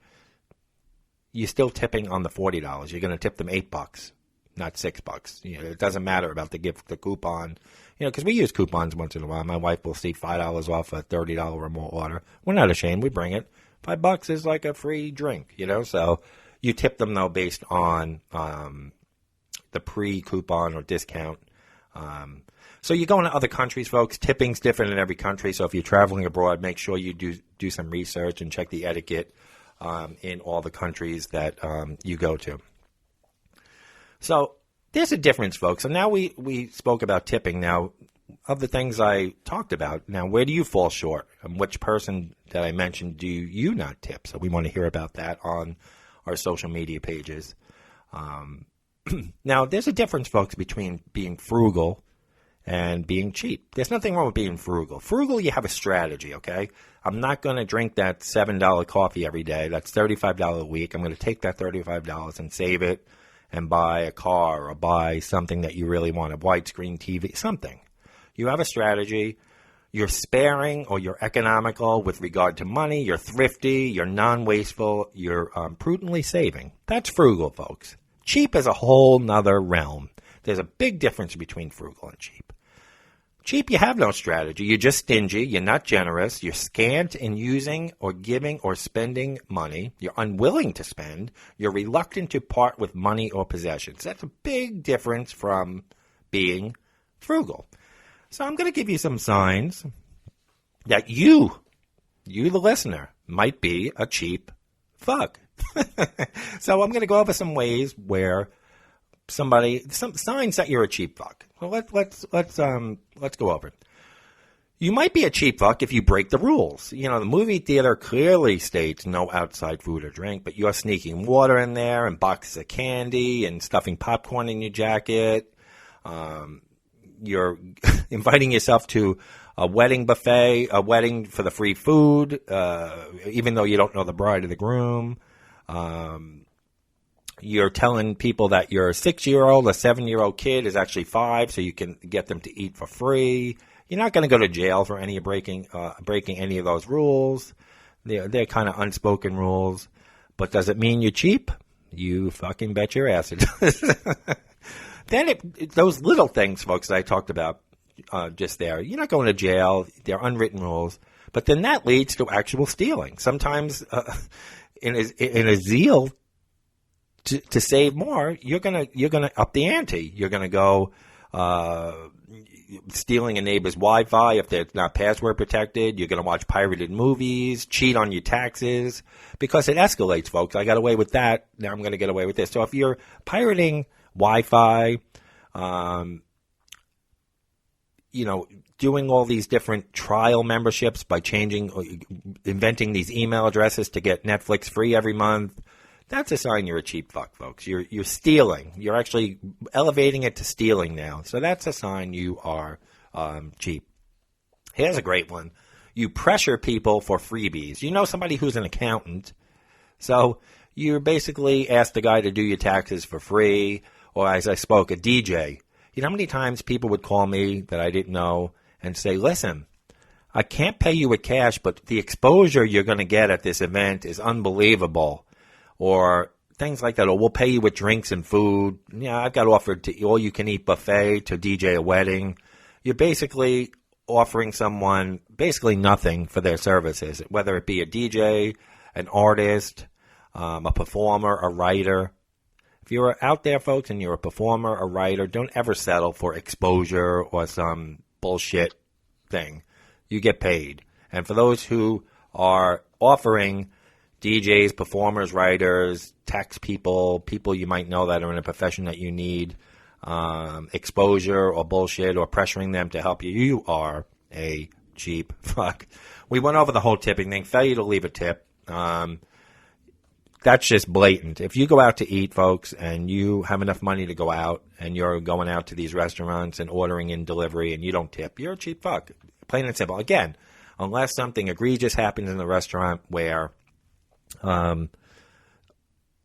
You're still tipping on the $40. You're going to tip them $8, not $6. It doesn't matter about the coupon. Because we use coupons once in a while. My wife will see $5 off a $30 or more order. We're not ashamed. We bring it. $5 is like a free drink. So you tip them though based on the pre-coupon or discount. So you go into other countries, folks. Tipping's different in every country. So if you're traveling abroad, make sure you do some research and check the etiquette in all the countries that you go to. So there's a difference, folks. And now we spoke about tipping. Now, of the things I talked about, now where do you fall short? And which person that I mentioned do you not tip? So we want to hear about that on our social media pages. Now, there's a difference, folks, between being frugal and being cheap. There's nothing wrong with being frugal. Frugal, you have a strategy, okay? I'm not going to drink that $7 coffee every day. That's $35 a week. I'm going to take that $35 and save it and buy a car or buy something that you really want, a widescreen TV, something. You have a strategy. You're sparing or you're economical with regard to money. You're thrifty. You're non-wasteful. You're prudently saving. That's frugal, folks. Cheap is a whole nother realm. There's a big difference between frugal and cheap. Cheap, you have no strategy. You're just stingy. You're not generous. You're scant in using or giving or spending money. You're unwilling to spend. You're reluctant to part with money or possessions. That's a big difference from being frugal. So I'm going to give you some signs that you, the listener, might be a cheap fuck. So I'm going to go over some ways where some signs that you're a cheap fuck. Well, let's go over it. You might be a cheap fuck if you break the rules. You know, the movie theater clearly states no outside food or drink, but you're sneaking water in there and boxes of candy and stuffing popcorn in your jacket. You're inviting yourself to a wedding buffet, a wedding for the free food, even though you don't know the bride or the groom. You're telling people that your 6-year-old, a 7-year-old kid is actually 5, so you can get them to eat for free. You're not going to go to jail for any breaking any of those rules. They're kind of unspoken rules. But does it mean you're cheap? You fucking bet your ass it does. Then those little things, folks, that I talked about just there, you're not going to jail. They're unwritten rules. But then that leads to actual stealing. Sometimes in a zeal to save more, you're gonna up the ante. You're gonna go stealing a neighbor's Wi-Fi if they're not password protected. You're gonna watch pirated movies, cheat on your taxes, because it escalates, folks. I got away with that. Now I'm gonna get away with this. So if you're pirating Wi-Fi, doing all these different trial memberships by inventing these email addresses to get Netflix free every month, that's a sign you're a cheap fuck, folks. You're stealing. You're actually elevating it to stealing now. So that's a sign you are cheap. Here's a great one. You pressure people for freebies. You know somebody who's an accountant. So you basically ask the guy to do your taxes for free, or as I spoke, a DJ. You know how many times people would call me that I didn't know and say, listen, I can't pay you with cash, but the exposure you're going to get at this event is unbelievable. Or things like that. Or we'll pay you with drinks and food. Yeah, I've got offered to all-you-can-eat buffet to DJ a wedding. You're basically offering someone basically nothing for their services, whether it be a DJ, an artist, a performer, a writer. If you're out there, folks, and you're a performer, a writer, don't ever settle for exposure or some bullshit thing. You get paid. And for those who are offering DJs, performers, writers, tax people you might know that are in a profession that you need exposure or bullshit or pressuring them to help you, you are a cheap fuck. We went over the whole tipping thing. Failure to leave a tip. That's just blatant. If you go out to eat, folks, and you have enough money to go out and you're going out to these restaurants and ordering in delivery and you don't tip, you're a cheap fuck. Plain and simple. Again, unless something egregious happens in the restaurant where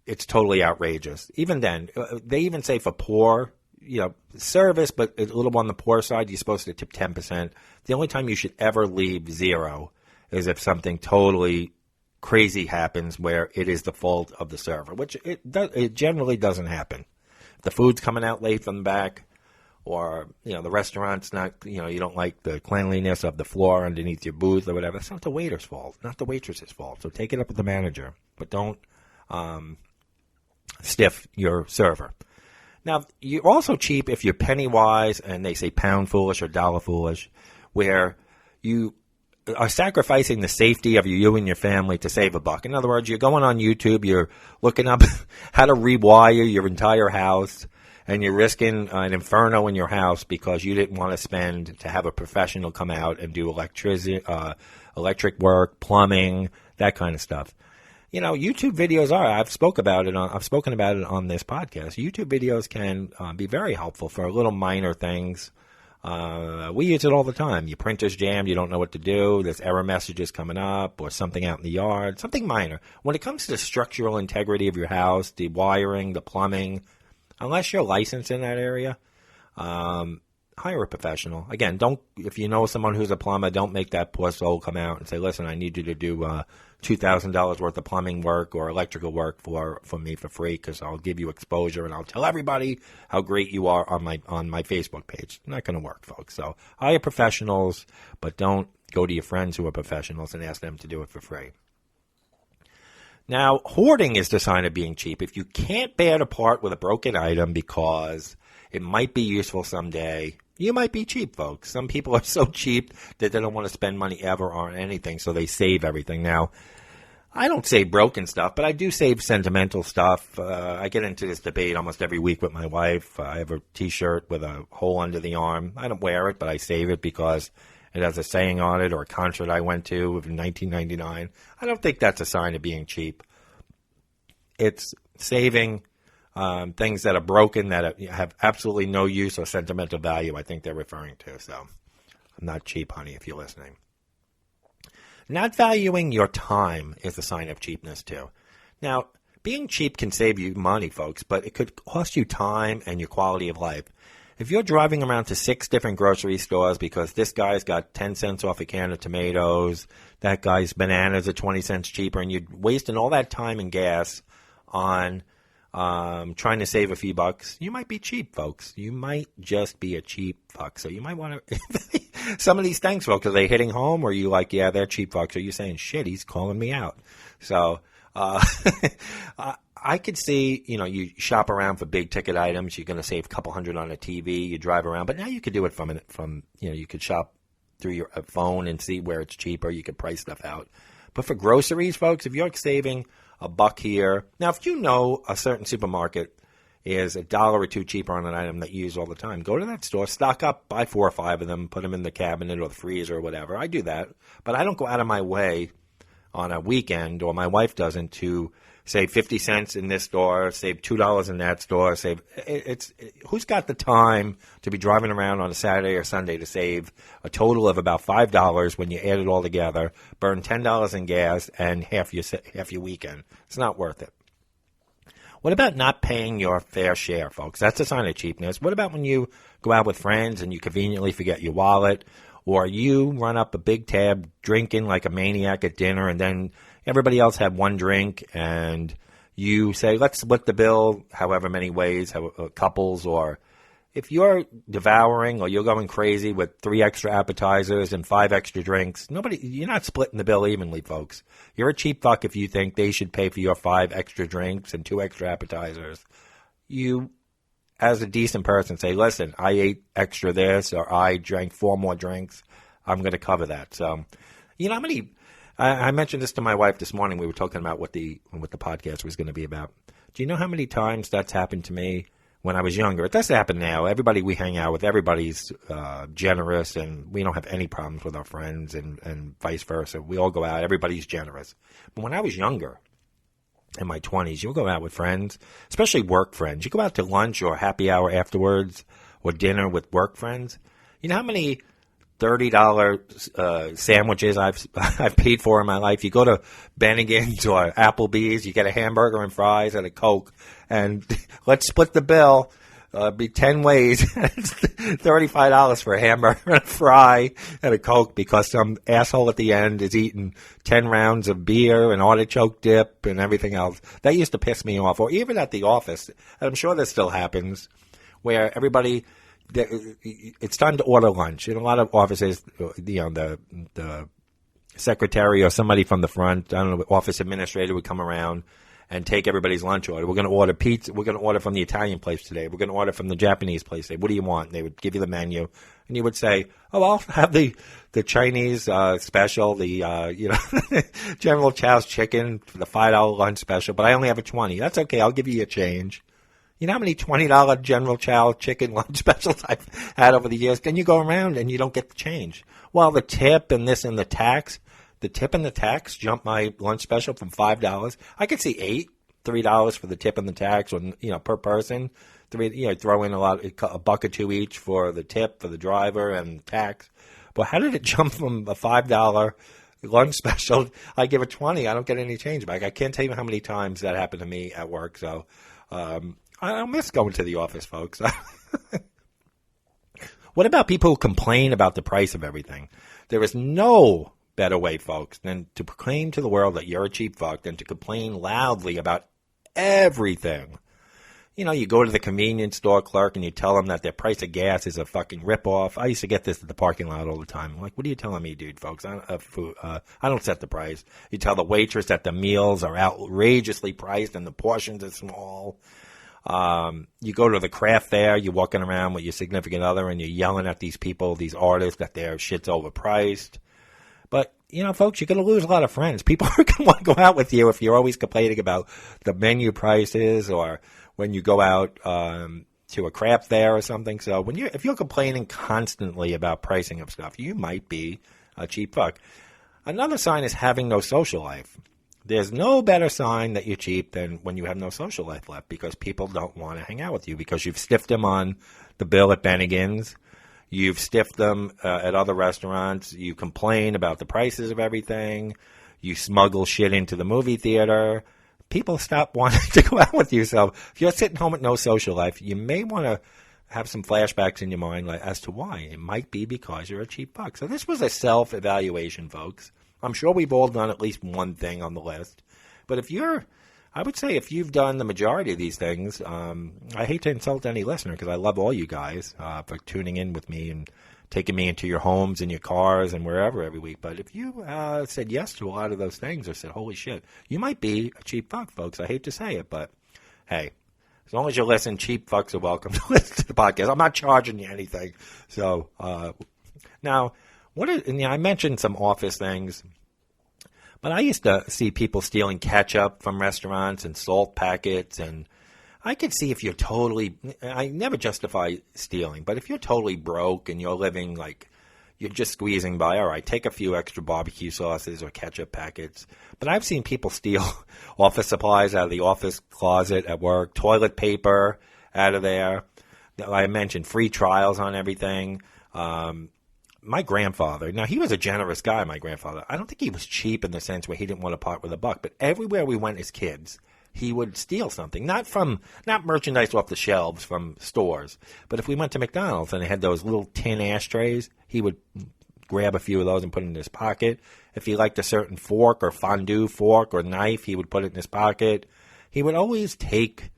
it's totally outrageous. Even then, they even say for poor, service, but a little on the poor side, you're supposed to tip 10%. The only time you should ever leave 0 is if something totally crazy happens where it is the fault of the server, which it generally doesn't happen. If the food's coming out late from the back, or the restaurant's not, you don't like the cleanliness of the floor underneath your booth or whatever, it's not the waiter's fault, not the waitress's fault. So take it up with the manager, but don't stiff your server. Now, you're also cheap if you're penny wise, and they say pound foolish or dollar foolish, where you are sacrificing the safety of you and your family to save a buck. In other words, you're going on YouTube, you're looking up how to rewire your entire house, and you're risking an inferno in your house because you didn't want to spend to have a professional come out and do electric work, plumbing, that kind of stuff. You know, YouTube videos I've spoken about it on this podcast. YouTube videos can be very helpful for little minor things. We use it all the time. Your printer's jammed, you don't know what to do, there's error messages coming up, or something out in the yard, something minor. When it comes to the structural integrity of your house, the wiring, the plumbing, unless you're licensed in that area, hire a professional. Again, if you know someone who's a plumber, don't make that poor soul come out and say, listen, I need you to do $2,000 worth of plumbing work or electrical work for me for free, because I'll give you exposure and I'll tell everybody how great you are on my Facebook page. Not going to work, folks. So hire professionals, but don't go to your friends who are professionals and ask them to do it for free. Now, hoarding is the sign of being cheap. If you can't bear to part with a broken item because it might be useful someday, you might be cheap, folks. Some people are so cheap that they don't want to spend money ever on anything, so they save everything. Now, I don't save broken stuff, but I do save sentimental stuff. I get into this debate almost every week with my wife. I have a T-shirt with a hole under the arm. I don't wear it, but I save it because it has a saying on it, or a concert I went to in 1999. I don't think that's a sign of being cheap. It's saving things that are broken, that have absolutely no use or sentimental value, I think they're referring to. So I'm not cheap, honey, if you're listening. Not valuing your time is a sign of cheapness, too. Now, being cheap can save you money, folks, but it could cost you time and your quality of life. If you're driving around to 6 different grocery stores because this guy's got 10 cents off a can of tomatoes, that guy's bananas are 20 cents cheaper, and you're wasting all that time and gas on trying to save a few bucks, you might be cheap, folks. You might just be a cheap fuck. So you might want to some of these things, folks, are they hitting home, or are you like, yeah, they're cheap fucks? Or are you saying, shit, he's calling me out? So I could see, you shop around for big ticket items. You're going to save a couple $100 on a TV. You drive around, but now you could do it from you could shop through your phone and see where it's cheaper. You could price stuff out. But for groceries, folks, if you're saving $1 here, now if you know a certain supermarket is $1 or $2 cheaper on an item that you use all the time, go to that store, stock up, buy 4 or 5 of them, put them in the cabinet or the freezer or whatever. I do that, but I don't go out of my way on a weekend, or my wife doesn't, to save 50 cents in this store, save $2 in that store, who's got the time to be driving around on a Saturday or Sunday to save a total of about $5 when you add it all together, burn $10 in gas, and half your weekend? It's not worth it. What about not paying your fair share, folks? That's a sign of cheapness. What about when you go out with friends and you conveniently forget your wallet, or you run up a big tab drinking like a maniac at dinner, and then everybody else had one drink, and you say, let's split the bill however many ways, couples, or if you're devouring or you're going crazy with 3 extra appetizers and 5 extra drinks, you're not splitting the bill evenly, folks. You're a cheap fuck if you think they should pay for your 5 extra drinks and 2 extra appetizers. You, as a decent person, say, listen, I ate extra this, or I drank 4 more drinks. I'm going to cover that. So, how many... I mentioned this to my wife this morning. We were talking about what the podcast was going to be about. Do you know how many times that's happened to me when I was younger? It doesn't happen now. Everybody we hang out with, everybody's generous, and we don't have any problems with our friends, and vice versa. We all go out. Everybody's generous. But when I was younger, in my 20s, you'll go out with friends, especially work friends. You go out to lunch or happy hour afterwards, or dinner with work friends. You know how many $30 sandwiches I've paid for in my life? You go to Bennigan's or Applebee's, you get a hamburger and fries and a Coke, and let's split the bill. Be 10 ways. It's $35 for a hamburger and a fry and a Coke, because some asshole at the end is eating 10 rounds of beer and artichoke dip and everything else. That used to piss me off. Or even at the office, and I'm sure this still happens, where everybody... It's time to order lunch. In a lot of offices, the secretary or somebody from the front, I don't know, office administrator would come around, and take everybody's lunch order. We're going to order pizza. We're going to order from the Italian place today. We're going to order from the Japanese place today. What do you want? And they would give you the menu, and you would say, "Oh, I'll have the Chinese special, the General Chow's chicken for the $5 lunch special, but I only have a 20. That's okay. I'll give you your change." You know how many $20 General Chow chicken lunch specials I've had over the years? Then you go around and you don't get the change. Well, the tip and this and the tax. The tip and the tax jumped my lunch special from $5. I could see $3 for the tip and the tax, or per person. Throw in a buck or two each for the tip for the driver and tax. But how did it jump from a $5 lunch special? I give it 20. I don't get any change back. I can't tell you how many times that happened to me at work. So I miss going to the office, folks. What about people who complain about the price of everything? There is no better way, folks, than to proclaim to the world that you're a cheap fuck, than to complain loudly about everything. You go to the convenience store clerk and you tell them that their price of gas is a fucking ripoff. I used to get this at the parking lot all the time. I'm like, what are you telling me, dude, folks? I don't set the price. You tell the waitress that the meals are outrageously priced and the portions are small. You go to the craft fair, you're walking around with your significant other and you're yelling at these people, these artists, that their shit's overpriced. But, folks, you're going to lose a lot of friends. People are going to want to go out with you if you're always complaining about the menu prices, or when you go out to a craft fair or something. So if you're complaining constantly about pricing of stuff, you might be a cheap fuck. Another sign is having no social life. There's no better sign that you're cheap than when you have no social life left, because people don't want to hang out with you because you've stiffed them on the bill at Bennigan's. You've stiffed them at other restaurants. You complain about the prices of everything. You smuggle shit into the movie theater. People stop wanting to go out with you. So if you're sitting home with no social life, you may want to have some flashbacks in your mind as to why. It might be because you're a cheap fuck. So this was a self-evaluation, folks. I'm sure we've all done at least one thing on the list. But I would say if you've done the majority of these things, I hate to insult any listener because I love all you guys for tuning in with me and taking me into your homes and your cars and wherever every week. But if you said yes to a lot of those things, or said, holy shit, you might be a cheap fuck, folks. I hate to say it, but hey, as long as you listen, cheap fucks are welcome to listen to the podcast. I'm not charging you anything. So now, I mentioned some office things. But I used to see people stealing ketchup from restaurants and salt packets, and I could see if you're I never justify stealing, but if you're totally broke and you're living you're just squeezing by, all right, take a few extra barbecue sauces or ketchup packets. But I've seen people steal office supplies out of the office closet at work, toilet paper out of there. I mentioned free trials on everything. My grandfather, now he was a generous guy, my grandfather. I don't think he was cheap in the sense where he didn't want to part with a buck, but everywhere we went as kids, he would steal something. Not merchandise off the shelves from stores, but if we went to McDonald's and they had those little tin ashtrays, he would grab a few of those and put it in his pocket. If he liked a certain fork or fondue fork or knife, he would put it in his pocket. He would always take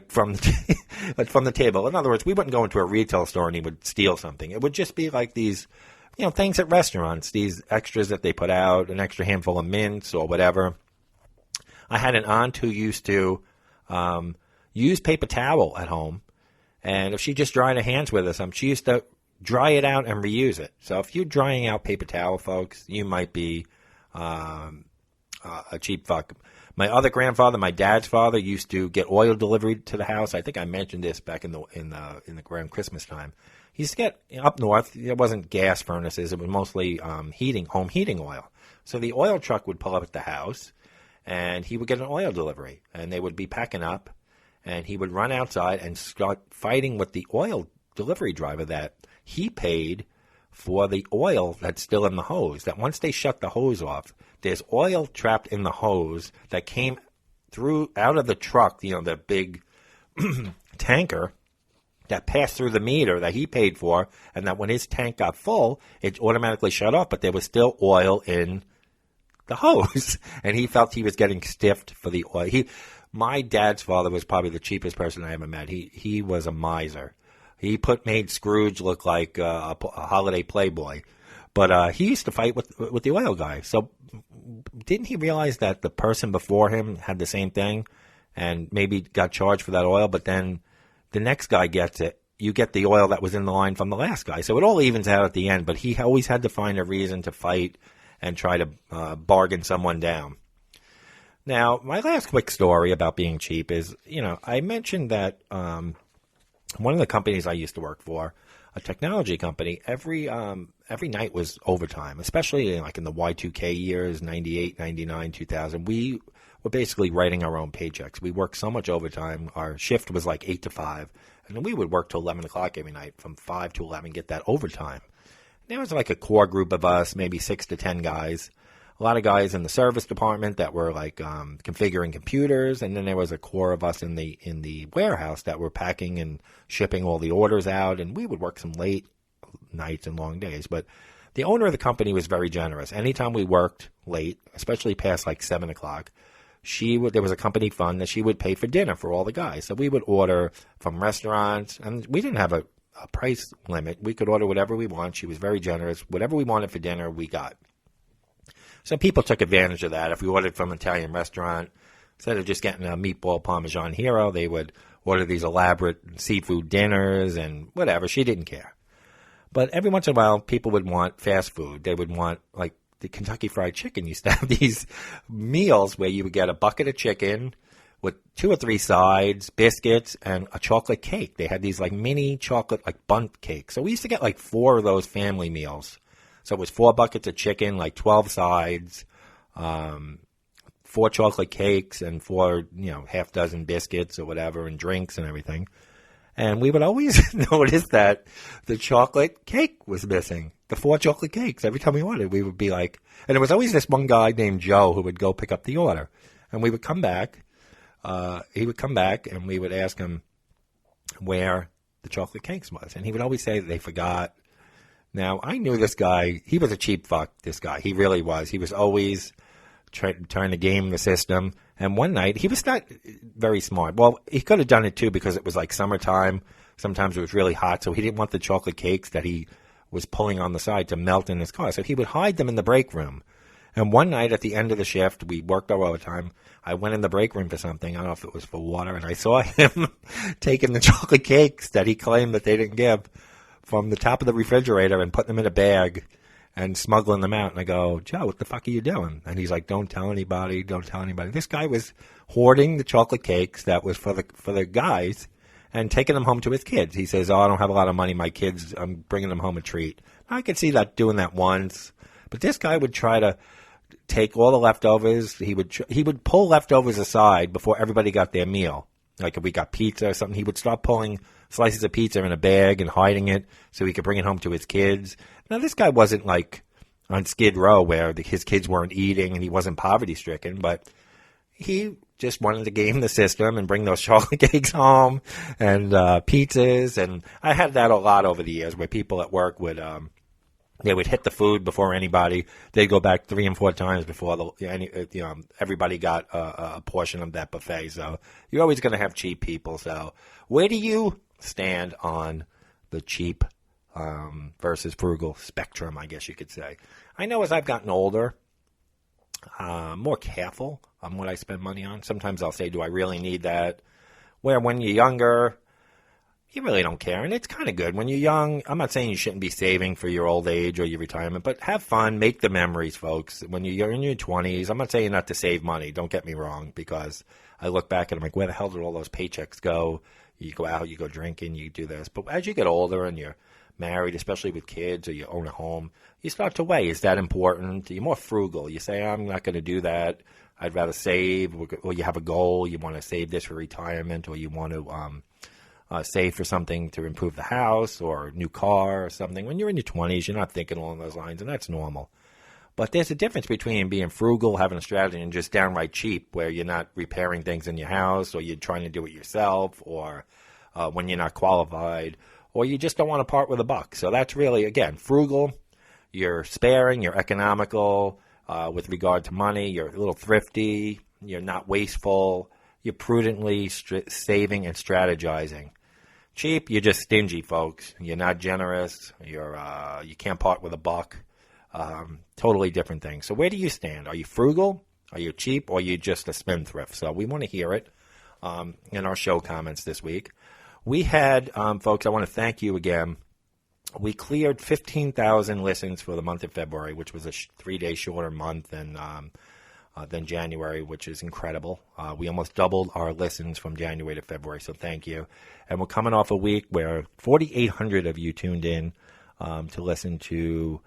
from the table. In other words, we wouldn't go into a retail store and he would steal something. It would just be like these, things at restaurants, these extras that they put out, an extra handful of mints or whatever. I had an aunt who used to use paper towel at home, and if she just dried her hands with us, she used to dry it out and reuse it. So if you're drying out paper towel, folks, you might be a cheap fuck. My other grandfather, my dad's father, used to get oil delivered to the house. I think I mentioned this back in the around Christmas time. He used to get up north. It wasn't gas furnaces; it was mostly home heating oil. So the oil truck would pull up at the house, and he would get an oil delivery, and they would be packing up, and he would run outside and start fighting with the oil delivery driver that he paid for the oil that's still in the hose. That once they shut the hose off, there's oil trapped in the hose that came out of the truck, the big tanker that passed through the meter that he paid for, and that when his tank got full, it automatically shut off, but there was still oil in the hose, and he felt he was getting stiffed for the oil. My dad's father was probably the cheapest person I ever met. He was a miser. He made Scrooge look like a holiday playboy. But he used to fight with the oil guy. So didn't he realize that the person before him had the same thing and maybe got charged for that oil, but then the next guy gets it. You get the oil that was in the line from the last guy. So it all evens out at the end, but he always had to find a reason to fight and try to bargain someone down. Now, my last quick story about being cheap is, I mentioned that one of the companies I used to work for, a technology company, every night was overtime, especially like in the Y2K years, 98, 99, 2000. We were basically writing our own paychecks. We worked so much overtime. Our shift was like 8 to 5, and then we would work till 11 o'clock every night, from 5 to 11, get that overtime. And there was like a core group of us, maybe 6 to 10 guys. A lot of guys in the service department that were like configuring computers, and then there was a core of us in the warehouse that were packing and shipping all the orders out, and we would work some late nights and long days. But the owner of the company was very generous. Anytime we worked late, especially past like 7 o'clock, there was a company fund that she would pay for dinner for all the guys. So we would order from restaurants, and we didn't have a price limit. We could order whatever we want. She was very generous. Whatever we wanted for dinner, we got. So people took advantage of that. If we ordered from an Italian restaurant, instead of just getting a meatball Parmesan hero, they would order these elaborate seafood dinners and whatever. She didn't care. But every once in a while, people would want fast food. They would want, like, the Kentucky Fried Chicken used to have these meals where you would get a bucket of chicken with 2 or 3 sides, biscuits, and a chocolate cake. They had these, like, mini chocolate, like, bundt cakes. So we used to get, like, 4 of those family meals. So it was 4 buckets of chicken, like 12 sides, 4 chocolate cakes, and 4, half dozen biscuits or whatever, and drinks and everything. And we would always notice that the chocolate cake was missing. The 4 chocolate cakes. Every time we ordered, we would be like, and there was always this one guy named Joe who would go pick up the order. And we would come back. He would come back, and we would ask him where the chocolate cakes was. And he would always say that they forgot. Now, I knew this guy. He was a cheap fuck, this guy. He really was. He was always trying to game the system. And one night, he was not very smart. Well, he could have done it, too, because it was like summertime. Sometimes it was really hot, so he didn't want the chocolate cakes that he was pulling on the side to melt in his car. So he would hide them in the break room. And one night at the end of the shift, we worked our overtime. I went in the break room for something. I don't know if it was for water. And I saw him taking the chocolate cakes that he claimed that they didn't give from the top of the refrigerator and putting them in a bag and smuggling them out. And I go, Joe, what the fuck are you doing? And he's like, don't tell anybody. Don't tell anybody. This guy was hoarding the chocolate cakes that was for the guys and taking them home to his kids. He says, I don't have a lot of money. My kids, I'm bringing them home a treat. I could see that doing that once. But this guy would try to take all the leftovers. He would pull leftovers aside before everybody got their meal. Like if we got pizza or something, he would start pulling slices of pizza in a bag and hiding it so he could bring it home to his kids. Now, this guy wasn't like on Skid Row where his kids weren't eating and he wasn't poverty-stricken, but he just wanted to game the system and bring those chocolate cakes home and pizzas. And I had that a lot over the years where people at work would they would hit the food before anybody. They'd go back 3 and 4 times before everybody got a portion of that buffet. So you're always going to have cheap people. So where do you stand on the cheap versus frugal spectrum, I guess you could say? I know as I've gotten older, I'm more careful on what I spend money on. Sometimes I'll say, do I really need that? Where when you're younger, you really don't care. And it's kind of good. When you're young, I'm not saying you shouldn't be saving for your old age or your retirement, but have fun, make the memories, folks. When you're in your 20s, I'm not saying not to save money. Don't get me wrong, because I look back and I'm like, where the hell did all those paychecks go? You go out, you go drinking, you do this. But as you get older and you're married, especially with kids, or you own a home, you start to weigh, is that important? You're more frugal. You say, I'm not going to do that. I'd rather save, or you have a goal. You want to save this for retirement, or you want to save for something to improve the house or a new car or something. When you're in your 20s, you're not thinking along those lines, and that's normal. But there's a difference between being frugal, having a strategy, and just downright cheap, where you're not repairing things in your house, or you're trying to do it yourself, or when you're not qualified, or you just don't want to part with a buck. So that's really, again, frugal. You're sparing, you're economical with regard to money, you're a little thrifty, you're not wasteful, you're prudently saving and strategizing. Cheap, you're just stingy, folks. You're not generous. You can't part with a buck. Totally different things. So where do you stand? Are you frugal? Are you cheap? Or are you just a spendthrift? So we want to hear it in our show comments this week. We had, folks, I want to thank you again. We cleared 15,000 listens for the month of February, which was a 3-day shorter month than January, which is incredible. We almost doubled our listens from January to February, so thank you. And we're coming off a week where 4,800 of you tuned in to listen to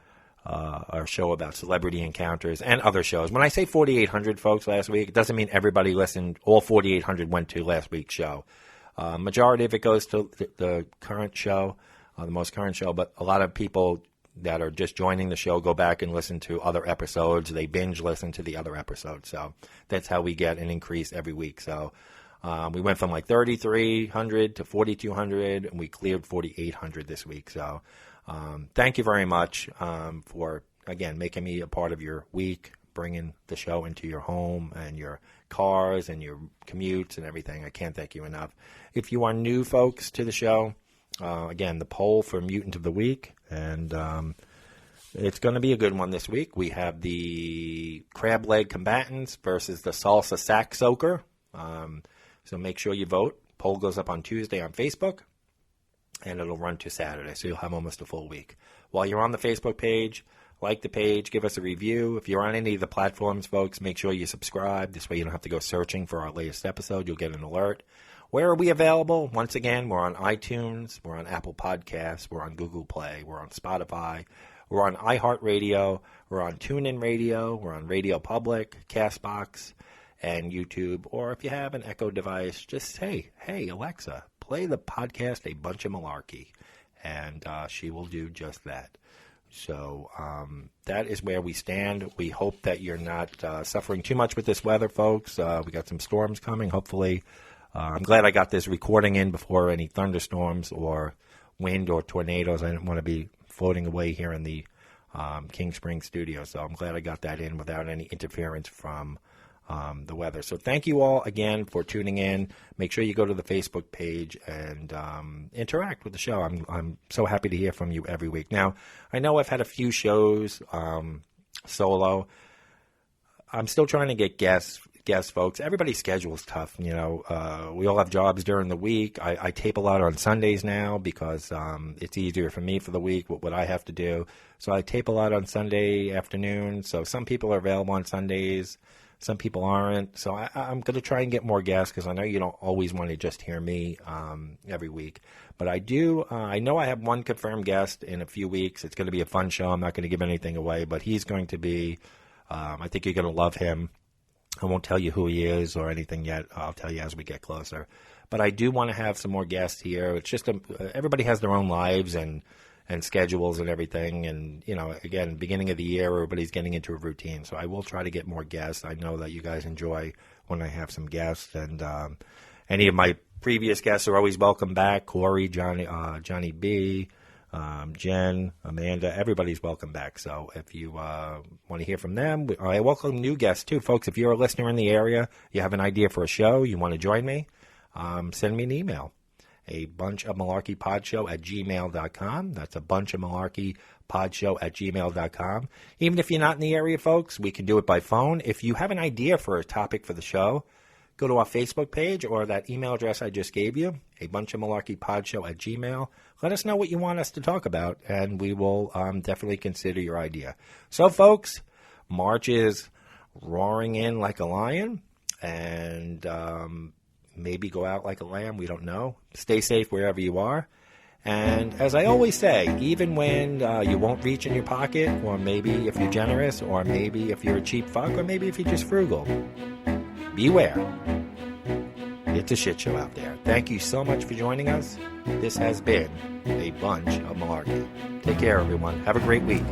our show about celebrity encounters and other shows. When I say 4,800, folks, last week, it doesn't mean everybody listened. All 4,800 went to last week's show. Majority of it goes to the current show, the most current show, but a lot of people that are just joining the show go back and listen to other episodes. They binge listen to the other episodes. So that's how we get an increase every week. So we went from like 3,300 to 4,200, and we cleared 4,800 this week. So thank you very much for, again, making me a part of your week, bringing the show into your home and your cars and your commutes and everything. I can't thank you enough. If you are new, folks, to the show, again, the poll for Mutant of the Week, and it's going to be a good one this week. We have the crab leg combatants versus the salsa sack soaker. So make sure you vote. Poll goes up on Tuesday on Facebook, and it'll run to Saturday, so you'll have almost a full week. While you're on the Facebook page, like the page, give us a review. If you're on any of the platforms, folks, make sure you subscribe. This way you don't have to go searching for our latest episode. You'll get an alert. Where are we available? Once again, we're on iTunes, we're on Apple Podcasts, we're on Google Play, we're on Spotify, we're on iHeartRadio, we're on TuneIn Radio, we're on Radio Public, CastBox, and YouTube. Or if you have an Echo device, just say, hey, Alexa, play the podcast A Bunch of Malarkey, and she will do just that. So that is where we stand. We hope that you're not suffering too much with this weather, folks. We got some storms coming, hopefully. I'm glad I got this recording in before any thunderstorms or wind or tornadoes. I didn't want to be floating away here in the King Spring studio, so I'm glad I got that in without any interference from the weather. So thank you all again for tuning in. Make sure you go to the Facebook page and interact with the show. I'm so happy to hear from you every week. Now, I know I've had a few shows solo. I'm still trying to get guests, folks. Everybody's schedule is tough. You know, we all have jobs during the week. I tape a lot on Sundays now because it's easier for me for the week, what I have to do. So I tape a lot on Sunday afternoon. So some people are available on Sundays. Some people aren't. So I'm going to try and get more guests because I know you don't always want to just hear me every week. But I do. I know I have one confirmed guest in a few weeks. It's going to be a fun show. I'm not going to give anything away, but he's going to be, I think you're going to love him. I won't tell you who he is or anything yet. I'll tell you as we get closer. But I do want to have some more guests here. It's just everybody has their own lives and schedules and everything. And, you know, again, beginning of the year, everybody's getting into a routine. So I will try to get more guests. I know that you guys enjoy when I have some guests. And any of my previous guests are always welcome back. Corey, Johnny B., Jen, Amanda, everybody's welcome back. So if you want to hear from them, I welcome new guests too, folks. If you're a listener in the area, you have an idea for a show, you want to join me, send me an email. A bunch of malarkey podshow at gmail.com. That's a bunch of malarkey podshow at gmail.com. Even if you're not in the area, folks, we can do it by phone. If you have an idea for a topic for the show, go to our Facebook page or that email address I just gave you, a bunch of malarkey podshow at gmail. Let us know what you want us to talk about, and we will definitely consider your idea. So, folks, March is roaring in like a lion, and maybe go out like a lamb. We don't know. Stay safe wherever you are. And as I always say, even when you won't reach in your pocket, or maybe if you're generous, or maybe if you're a cheap fuck, or maybe if you're just frugal, beware. It's a shit show out there. Thank you so much for joining us. This has been A Bunch of Malarkey. Take care, everyone. Have a great week.